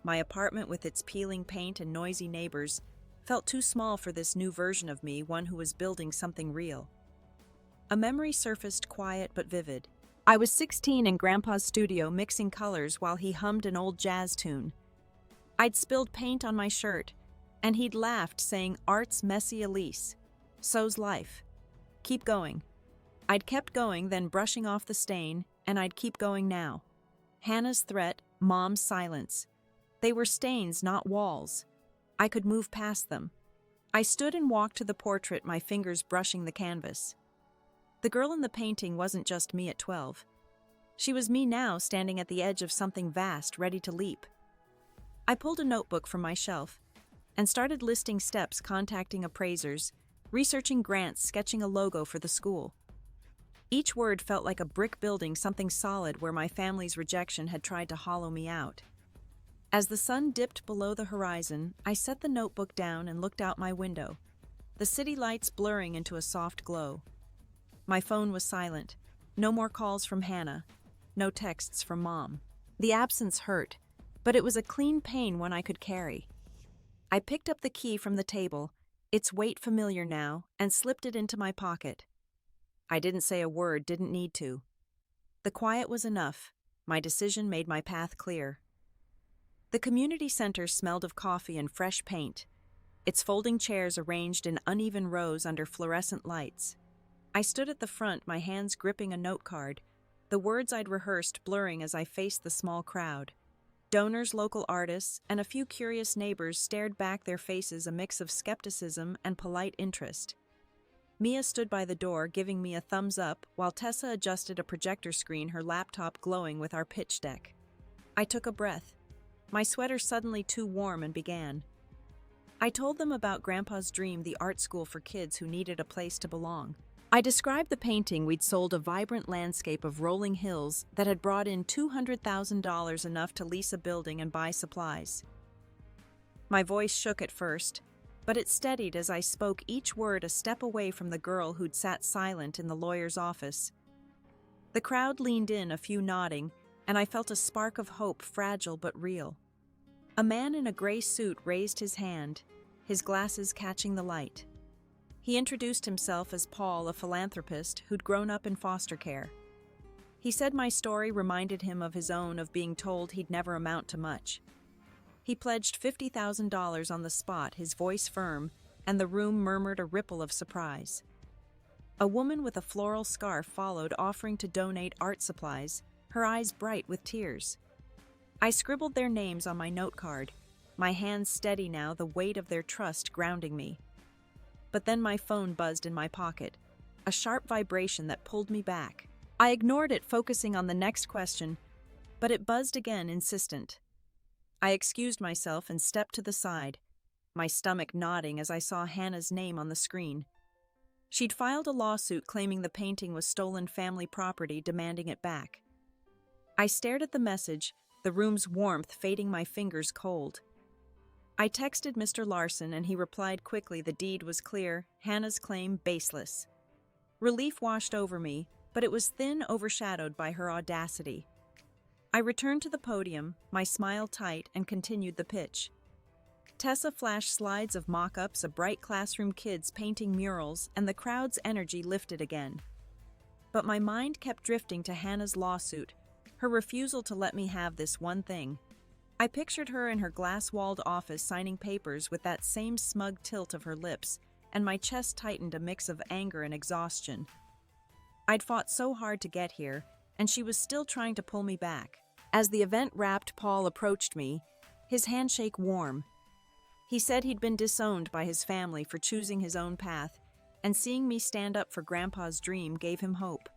Speaker 1: My apartment, with its peeling paint and noisy neighbors, felt too small for this new version of me, one who was building something real. A memory surfaced, quiet but vivid. I was 16 in Grandpa's studio, mixing colors while he hummed an old jazz tune. I'd spilled paint on my shirt, and he'd laughed, saying, "Art's messy, Elise. So's life. Keep going." I'd kept going, then brushing off the stain, and I'd keep going now. Hannah's threat, Mom's silence. They were stains, not walls. I could move past them. I stood and walked to the portrait, my fingers brushing the canvas. The girl in the painting wasn't just me at 12. She was me now, standing at the edge of something vast, ready to leap. I pulled a notebook from my shelf and started listing steps, contacting appraisers, researching grants, sketching a logo for the school. Each word felt like a brick building something solid where my family's rejection had tried to hollow me out. As the sun dipped below the horizon, I set the notebook down and looked out my window, the city lights blurring into a soft glow. My phone was silent. No more calls from Hannah. No texts from Mom. The absence hurt, but it was a clean pain, one I could carry. I picked up the key from the table, its weight familiar now, and slipped it into my pocket. I didn't say a word, didn't need to. The quiet was enough. My decision made my path clear. The community center smelled of coffee and fresh paint, its folding chairs arranged in uneven rows under fluorescent lights. I stood at the front, my hands gripping a note card, the words I'd rehearsed blurring as I faced the small crowd. Donors, local artists, and a few curious neighbors stared back, their faces a mix of skepticism and polite interest. Mia stood by the door, giving me a thumbs up, while Tessa adjusted a projector screen, her laptop glowing with our pitch deck. I took a breath. My sweater suddenly too warm and began. I told them about Grandpa's dream, the art school for kids who needed a place to belong. I described the painting we'd sold, a vibrant landscape of rolling hills that had brought in $200,000, enough to lease a building and buy supplies. My voice shook at first, but it steadied as I spoke, each word a step away from the girl who'd sat silent in the lawyer's office. The crowd leaned in, a few nodding, and I felt a spark of hope, fragile but real. A man in a gray suit raised his hand, his glasses catching the light. He introduced himself as Paul, a philanthropist who'd grown up in foster care. He said my story reminded him of his own, of being told he'd never amount to much. He pledged $50,000 on the spot, his voice firm, and the room murmured a ripple of surprise. A woman with a floral scarf followed, offering to donate art supplies, her eyes bright with tears. I scribbled their names on my note card, my hands steady now, the weight of their trust grounding me. But then my phone buzzed in my pocket, a sharp vibration that pulled me back. I ignored it, focusing on the next question, but it buzzed again, insistent. I excused myself and stepped to the side, my stomach nodding as I saw Hannah's name on the screen. She'd filed a lawsuit claiming the painting was stolen family property, demanding it back. I stared at the message, the room's warmth fading, my fingers cold. I texted Mr. Larson and he replied quickly. The deed was clear, Hannah's claim baseless. Relief washed over me, but it was thin, overshadowed by her audacity. I returned to the podium, my smile tight, and continued the pitch. Tessa flashed slides of mock-ups, of bright classroom kids painting murals, and the crowd's energy lifted again. But my mind kept drifting to Hannah's lawsuit, her refusal to let me have this one thing. I pictured her in her glass-walled office signing papers with that same smug tilt of her lips, and my chest tightened, a mix of anger and exhaustion. I'd fought so hard to get here, and she was still trying to pull me back. As the event wrapped, Paul approached me, his handshake warm. He said he'd been disowned by his family for choosing his own path, and seeing me stand up for Grandpa's dream gave him hope.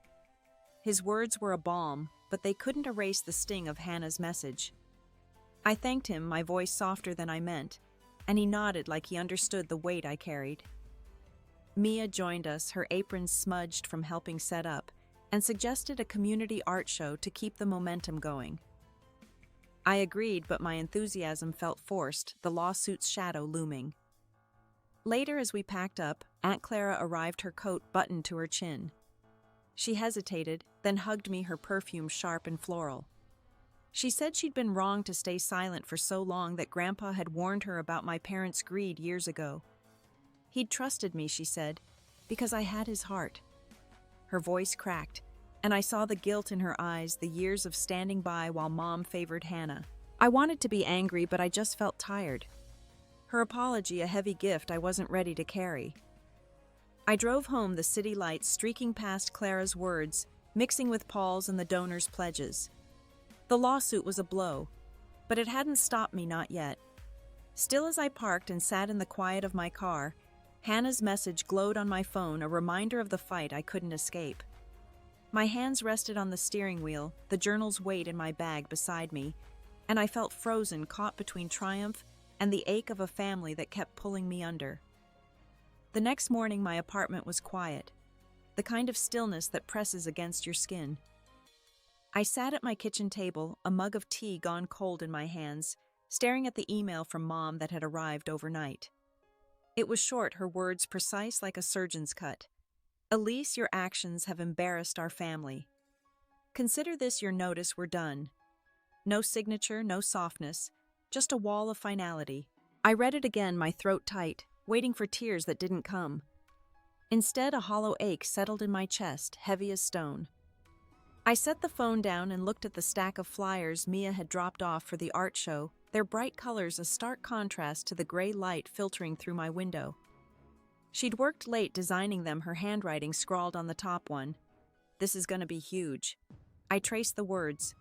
Speaker 1: His words were a balm, but they couldn't erase the sting of Hannah's message. I thanked him, my voice softer than I meant, and he nodded like he understood the weight I carried. Mia joined us, her apron smudged from helping set up, and suggested a community art show to keep the momentum going. I agreed, but my enthusiasm felt forced, the lawsuit's shadow looming. Later, as we packed up, Aunt Clara arrived, her coat buttoned to her chin. She hesitated, then hugged me, her perfume sharp and floral. She said she'd been wrong to stay silent for so long, that Grandpa had warned her about my parents' greed years ago. He'd trusted me, she said, because I had his heart. Her voice cracked, and I saw the guilt in her eyes, the years of standing by while Mom favored Hannah. I wanted to be angry, but I just felt tired. Her apology a heavy gift I wasn't ready to carry. I drove home, the city lights streaking past Clara's words, mixing with Paul's and the donors' pledges. The lawsuit was a blow, but it hadn't stopped me, not yet. Still, as I parked and sat in the quiet of my car, Hannah's message glowed on my phone, a reminder of the fight I couldn't escape. My hands rested on the steering wheel, the journal's weight in my bag beside me, and I felt frozen, caught between triumph and the ache of a family that kept pulling me under. The next morning, my apartment was quiet, the kind of stillness that presses against your skin. I sat at my kitchen table, a mug of tea gone cold in my hands, staring at the email from Mom that had arrived overnight. It was short, her words precise like a surgeon's cut. Elise, your actions have embarrassed our family. Consider this your notice, we're done. No signature, no softness, just a wall of finality. I read it again, my throat tight, waiting for tears that didn't come. Instead, a hollow ache settled in my chest, heavy as stone. I set the phone down and looked at the stack of flyers Mia had dropped off for the art show, their bright colors a stark contrast to the gray light filtering through my window. She'd worked late designing them, her handwriting scrawled on the top one. This is gonna be huge. I traced the words.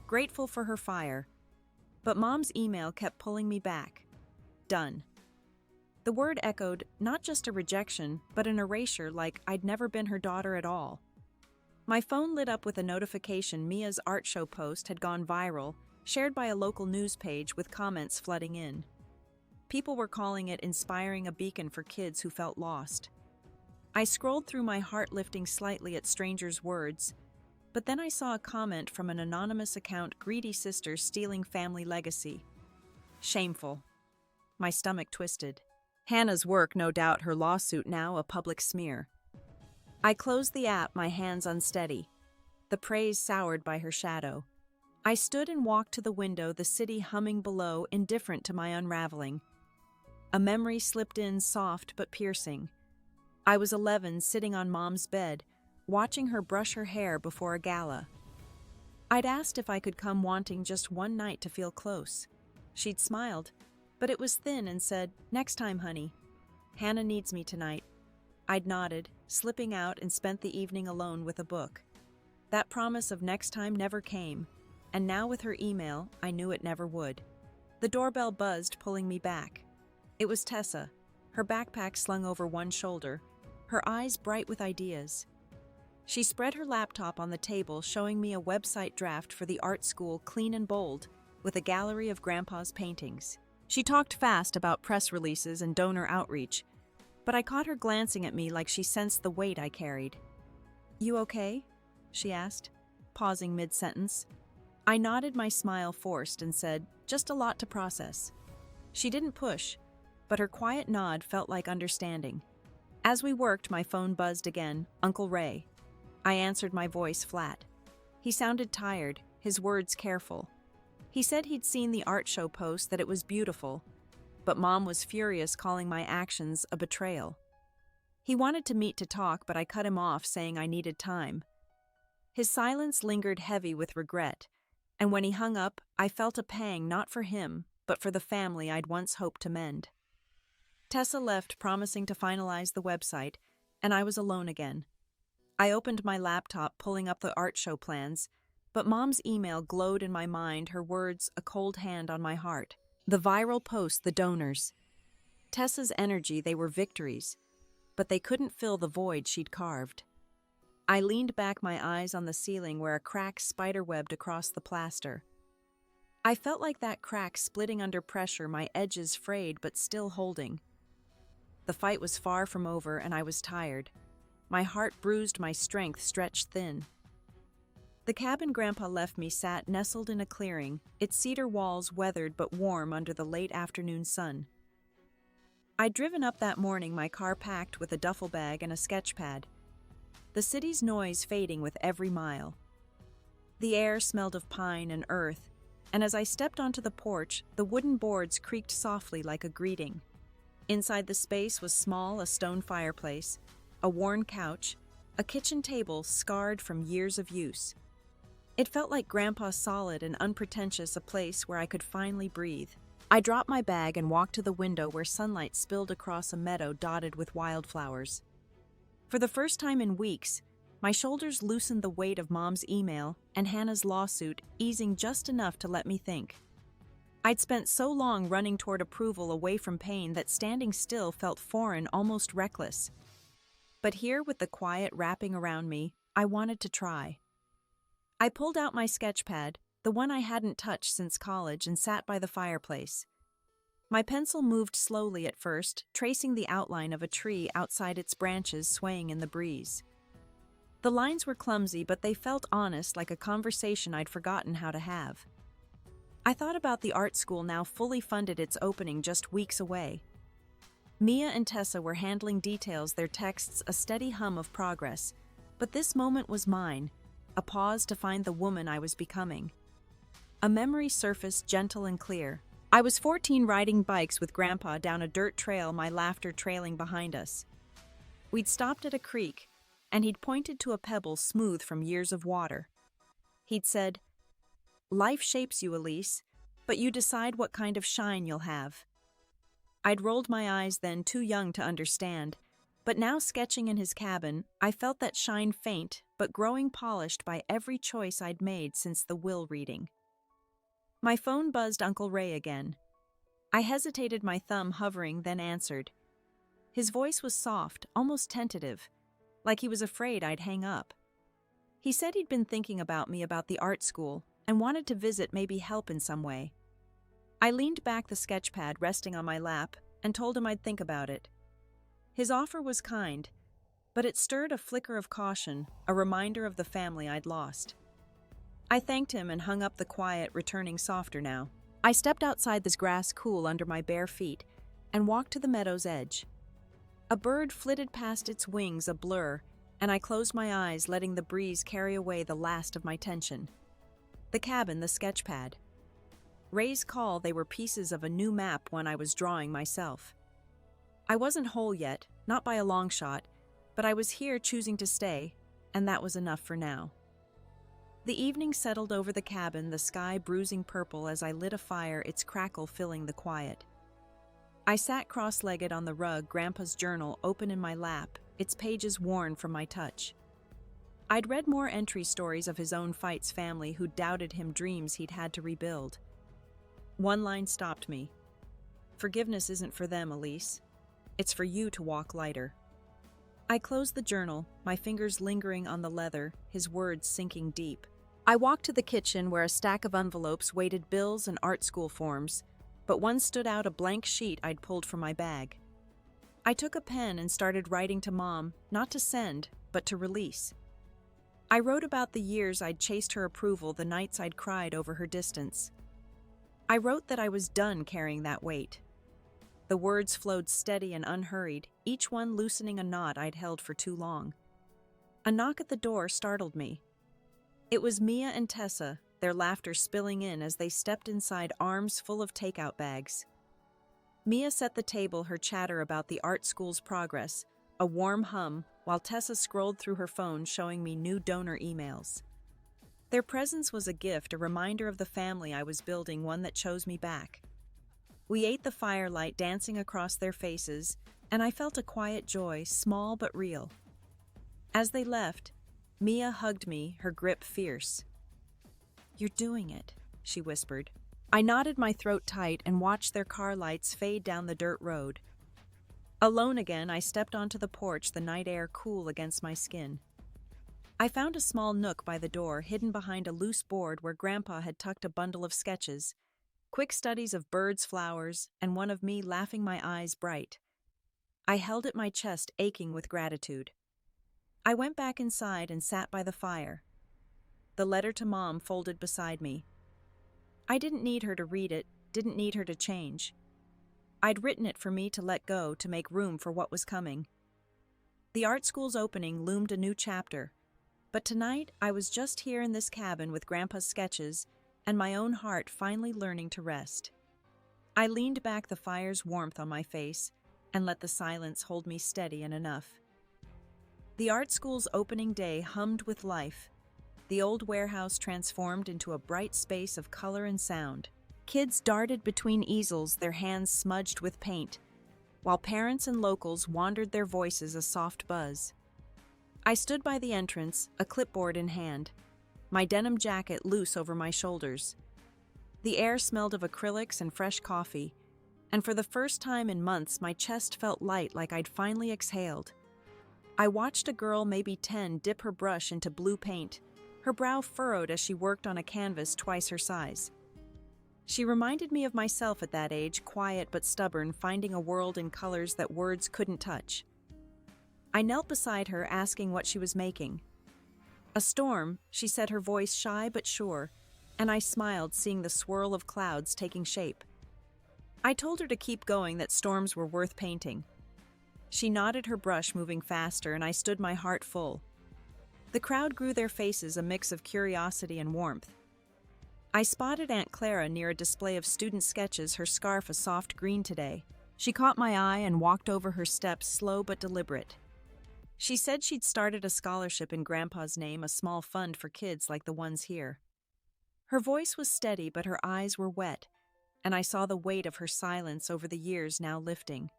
Speaker 1: Grateful for her fire. But Mom's email kept pulling me back. Done. The word echoed not just a rejection, but an erasure, like I'd never been her daughter at all. My phone lit up with a notification Mia's art show post had gone viral, shared by a local news page with comments flooding in. People were calling it inspiring a beacon for kids who felt lost. I scrolled through, my heart lifting slightly at strangers' words, but then I saw a comment from an anonymous account: greedy sisters stealing family legacy. Shameful. My stomach twisted. Hannah's work, no doubt, her lawsuit now a public smear. I closed the app, my hands unsteady, the praise soured by her shadow. I stood and walked to the window, the city humming below, indifferent to my unraveling. A memory slipped in, soft but piercing. I was 11, sitting on Mom's bed, watching her brush her hair before a gala. I'd asked if I could come, wanting just one night to feel close. She'd smiled, but it was thin, and said, "Next time, honey. Hannah needs me tonight." I'd nodded, slipping out, and spent the evening alone with a book. That promise of next time never came, and now with her email, I knew it never would. The doorbell buzzed, pulling me back. It was Tessa, her backpack slung over one shoulder, her eyes bright with ideas. She spread her laptop on the table, showing me a website draft for the art school, clean and bold, with a gallery of Grandpa's paintings. She talked fast about press releases and donor outreach, but I caught her glancing at me like she sensed the weight I carried. "You okay?" she asked, pausing mid-sentence. I nodded, my smile forced, and said, "Just a lot to process." She didn't push, but her quiet nod felt like understanding. As we worked, my phone buzzed again. Uncle Ray. I answered, my voice flat. He sounded tired, his words careful. He said he'd seen the art show post, that it was beautiful, but Mom was furious, calling my actions a betrayal. He wanted to meet to talk, but I cut him off, saying I needed time. His silence lingered, heavy with regret, and when he hung up, I felt a pang, not for him, but for the family I'd once hoped to mend. Tessa left, promising to finalize the website, and I was alone again. I opened my laptop, pulling up the art show plans, but Mom's email glowed in my mind, her words a cold hand on my heart. The viral post, the donors. Tessa's energy, they were victories, but they couldn't fill the void she'd carved. I leaned back, my eyes on the ceiling where a crack spiderwebbed across the plaster. I felt like that crack splitting under pressure, my edges frayed but still holding. The fight was far from over, and I was tired. My heart bruised, my strength stretched thin. The cabin Grandpa left me sat nestled in a clearing, its cedar walls weathered but warm under the late afternoon sun. I'd driven up that morning, my car packed with a duffel bag and a sketch pad. The city's noise fading with every mile. The air smelled of pine and earth, and as I stepped onto the porch, the wooden boards creaked softly like a greeting. Inside the space was small, a stone fireplace, a worn couch, a kitchen table scarred from years of use. It felt like Grandpa's solid and unpretentious, a place where I could finally breathe. I dropped my bag and walked to the window where sunlight spilled across a meadow dotted with wildflowers. For the first time in weeks, my shoulders loosened, the weight of Mom's email and Hannah's lawsuit easing just enough to let me think. I'd spent so long running toward approval, away from pain, that standing still felt foreign, almost reckless. But here, with the quiet wrapping around me, I wanted to try. I pulled out my sketch pad, the one I hadn't touched since college, and sat by the fireplace. My pencil moved slowly at first, tracing the outline of a tree outside, its branches swaying in the breeze. The lines were clumsy, but they felt honest, like a conversation I'd forgotten how to have. I thought about the art school, now fully funded, its opening just weeks away. Mia and Tessa were handling details, their texts a steady hum of progress, but this moment was mine, a pause to find the woman I was becoming. A memory surfaced, gentle and clear. I was 14, riding bikes with Grandpa down a dirt trail, my laughter trailing behind us. We'd stopped at a creek, and he'd pointed to a pebble smooth from years of water. He'd said, "Life shapes you, Elise, but you decide what kind of shine you'll have." I'd rolled my eyes then, too young to understand, but now, sketching in his cabin, I felt that shine, faint but growing polished by every choice I'd made since the will reading. My phone buzzed. Uncle Ray again. I hesitated, my thumb hovering, then answered. His voice was soft, almost tentative, like he was afraid I'd hang up. He said he'd been thinking about me, about the art school, and wanted to visit, maybe help in some way. I leaned back, the sketchpad resting on my lap, and told him I'd think about it. His offer was kind, but it stirred a flicker of caution, a reminder of the family I'd lost. I thanked him and hung up the quiet, returning softer now. I stepped outside, this grass cool under my bare feet, and walked to the meadow's edge. A bird flitted past, its wings a blur, and I closed my eyes, letting the breeze carry away the last of my tension. The cabin, the sketchpad. Ray's call, they were pieces of a new map, one I was drawing myself. I wasn't whole yet, not by a long shot, but I was here, choosing to stay, and that was enough for now. The evening settled over the cabin, the sky bruising purple as I lit a fire, its crackle filling the quiet. I sat cross-legged on the rug, Grandpa's journal open in my lap, its pages worn from my touch. I'd read more entry stories of his own fights, family who doubted him, dreams he'd had to rebuild. One line stopped me. Forgiveness isn't for them, Elise. It's for you to walk lighter. I closed the journal, my fingers lingering on the leather, his words sinking deep. I walked to the kitchen where a stack of envelopes waited, bills and art school forms, but one stood out, a blank sheet I'd pulled from my bag. I took a pen and started writing to Mom, not to send, but to release. I wrote about the years I'd chased her approval, the nights I'd cried over her distance. I wrote that I was done carrying that weight. The words flowed steady and unhurried, each one loosening a knot I'd held for too long. A knock at the door startled me. It was Mia and Tessa, their laughter spilling in as they stepped inside, arms full of takeout bags. Mia set the table, her chatter about the art school's progress, a warm hum, while Tessa scrolled through her phone, showing me new donor emails. Their presence was a gift, a reminder of the family I was building, one that chose me back. We ate, the firelight dancing across their faces, and I felt a quiet joy, small but real. As they left, Mia hugged me, her grip fierce. "You're doing it," she whispered. I nodded, my throat tight, and watched their car lights fade down the dirt road. Alone again, I stepped onto the porch, the night air cool against my skin. I found a small nook by the door, hidden behind a loose board where Grandpa had tucked a bundle of sketches, quick studies of birds, flowers, and one of me laughing, my eyes bright. I held it, my chest aching with gratitude. I went back inside and sat by the fire. The letter to Mom folded beside me. I didn't need her to read it, didn't need her to change. I'd written it for me to let go, to make room for what was coming. The art school's opening loomed, a new chapter. But tonight, I was just here in this cabin with Grandpa's sketches and my own heart finally learning to rest. I leaned back, the fire's warmth on my face, and let the silence hold me steady and enough. The art school's opening day hummed with life. The old warehouse transformed into a bright space of color and sound. Kids darted between easels, their hands smudged with paint, while parents and locals wandered, their voices a soft buzz. I stood by the entrance, a clipboard in hand, my denim jacket loose over my shoulders. The air smelled of acrylics and fresh coffee, and for the first time in months, my chest felt light, like I'd finally exhaled. I watched a girl, maybe 10, dip her brush into blue paint, her brow furrowed as she worked on a canvas twice her size. She reminded me of myself at that age, quiet but stubborn, finding a world in colors that words couldn't touch. I knelt beside her, asking what she was making. "A storm," she said, her voice shy but sure, and I smiled, seeing the swirl of clouds taking shape. I told her to keep going, that storms were worth painting. She nodded, her brush moving faster, and I stood, my heart full. The crowd grew, their faces a mix of curiosity and warmth. I spotted Aunt Clara near a display of student sketches, her scarf a soft green today. She caught my eye and walked over, her steps slow but deliberate. She said she'd started a scholarship in Grandpa's name, a small fund for kids like the ones here. Her voice was steady, but her eyes were wet, and I saw the weight of her silence over the years now lifting.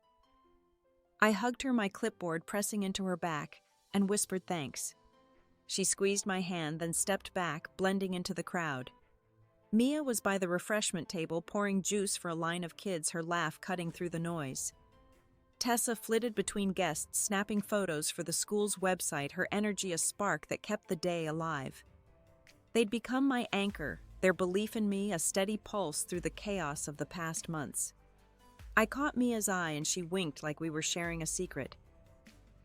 Speaker 1: I hugged her, my clipboard pressing into her back, and whispered thanks. She squeezed my hand, then stepped back, blending into the crowd. Mia was by the refreshment table pouring juice for a line of kids, her laugh cutting through the noise. Tessa flitted between guests, snapping photos for the school's website, her energy a spark that kept the day alive. They'd become my anchor, their belief in me a steady pulse through the chaos of the past months. I caught Mia's eye and she winked like we were sharing a secret.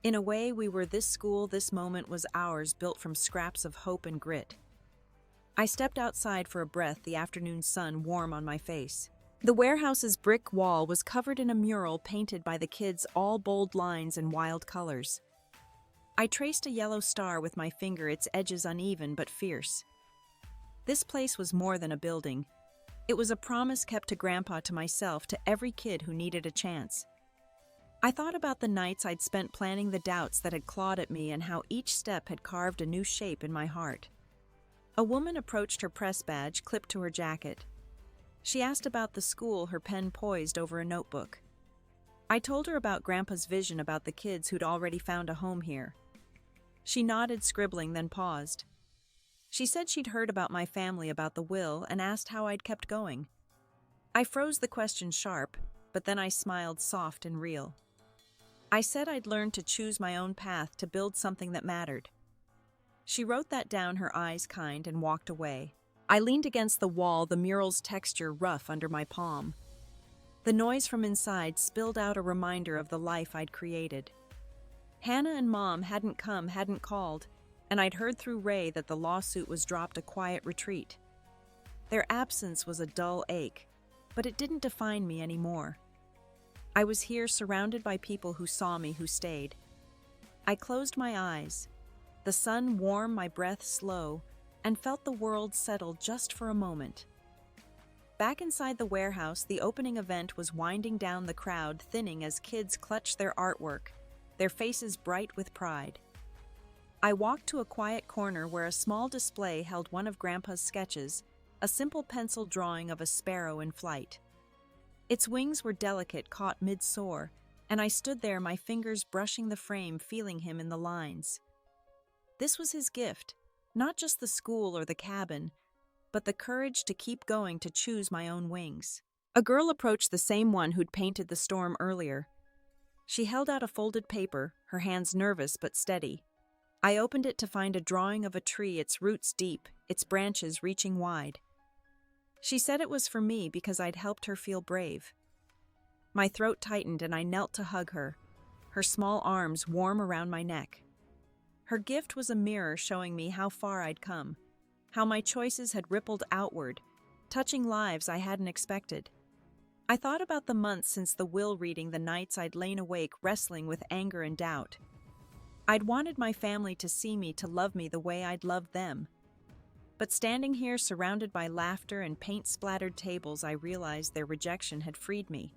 Speaker 1: In a way, we were this school, this moment was ours, built from scraps of hope and grit. I stepped outside for a breath, the afternoon sun warm on my face. The warehouse's brick wall was covered in a mural painted by the kids, all bold lines and wild colors. I traced a yellow star with my finger, its edges uneven but fierce. This place was more than a building. It was a promise kept to Grandpa, to myself, to every kid who needed a chance. I thought about the nights I'd spent planning the doubts that had clawed at me and how each step had carved a new shape in my heart. A woman approached, her press badge clipped to her jacket. She asked about the school, her pen poised over a notebook. I told her about Grandpa's vision about the kids who'd already found a home here. She nodded, scribbling, then paused. She said she'd heard about my family, about the will, and asked how I'd kept going. I froze, the question sharp, but then I smiled, soft and real. I said I'd learned to choose my own path, to build something that mattered. She wrote that down, her eyes kind, and walked away. I leaned against the wall, the mural's texture rough under my palm. The noise from inside spilled out, a reminder of the life I'd created. Hannah and Mom hadn't come, hadn't called, and I'd heard through Ray that the lawsuit was dropped, a quiet retreat. Their absence was a dull ache, but it didn't define me anymore. I was here, surrounded by people who saw me, who stayed. I closed my eyes, the sun warm, my breath slow, and felt the world settle just for a moment. Back inside the warehouse, the opening event was winding down, the crowd thinning as kids clutched their artwork, their faces bright with pride. I walked to a quiet corner where a small display held one of Grandpa's sketches, a simple pencil drawing of a sparrow in flight. Its wings were delicate, caught mid-soar, and I stood there, my fingers brushing the frame, feeling him in the lines. This was his gift, not just the school or the cabin, but the courage to keep going, to choose my own wings. A girl approached, the same one who'd painted the storm earlier. She held out a folded paper, her hands nervous but steady. I opened it to find a drawing of a tree, its roots deep, its branches reaching wide. She said it was for me because I'd helped her feel brave. My throat tightened and I knelt to hug her, her small arms warm around my neck. Her gift was a mirror showing me how far I'd come, how my choices had rippled outward, touching lives I hadn't expected. I thought about the months since the will reading, the nights I'd lain awake wrestling with anger and doubt. I'd wanted my family to see me, to love me the way I'd loved them. But standing here surrounded by laughter and paint-splattered tables, I realized their rejection had freed me.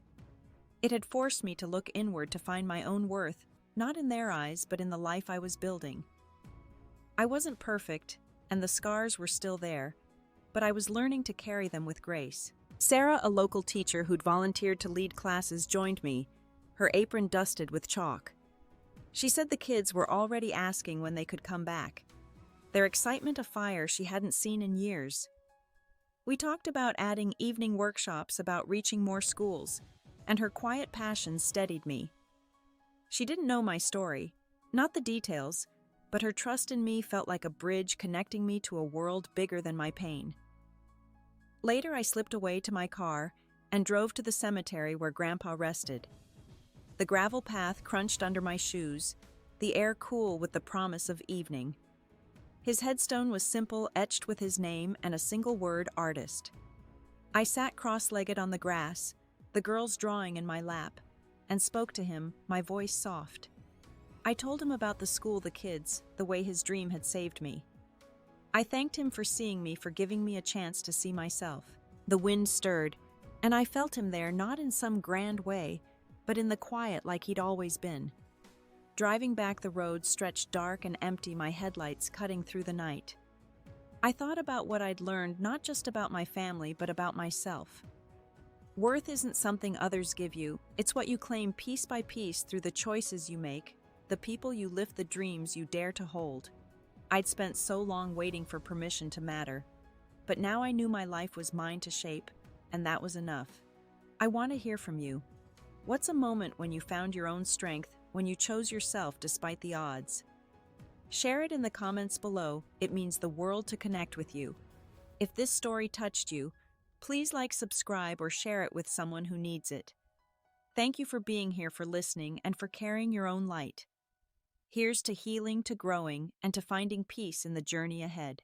Speaker 1: It had forced me to look inward, to find my own worth, not in their eyes, but in the life I was building. I wasn't perfect, and the scars were still there, but I was learning to carry them with grace. Sarah, a local teacher who'd volunteered to lead classes, joined me, her apron dusted with chalk. She said the kids were already asking when they could come back, their excitement afire she hadn't seen in years. We talked about adding evening workshops, about reaching more schools, and her quiet passion steadied me. She didn't know my story, not the details, but her trust in me felt like a bridge connecting me to a world bigger than my pain. Later, I slipped away to my car and drove to the cemetery where Grandpa rested. The gravel path crunched under my shoes, the air cool with the promise of evening. His headstone was simple, etched with his name and a single word, artist. I sat cross-legged on the grass, the girl's drawing in my lap, and spoke to him, my voice soft. I told him about the school, the kids, the way his dream had saved me. I thanked him for seeing me, for giving me a chance to see myself. The wind stirred, and I felt him there, not in some grand way, but in the quiet like he'd always been. Driving back, the road stretched dark and empty, my headlights cutting through the night. I thought about what I'd learned, not just about my family, but about myself. Worth isn't something others give you, it's what you claim piece by piece through the choices you make, the people you lift, the dreams you dare to hold. I'd spent so long waiting for permission to matter. but now I knew my life was mine to shape, and that was enough. I want to hear from you. What's a moment when you found your own strength, when you chose yourself despite the odds? Share it in the comments below. It means the world to connect with you. If this story touched you, please like, subscribe, or share it with someone who needs it. Thank you for being here, for listening, and for carrying your own light. Here's to healing, to growing, and to finding peace in the journey ahead.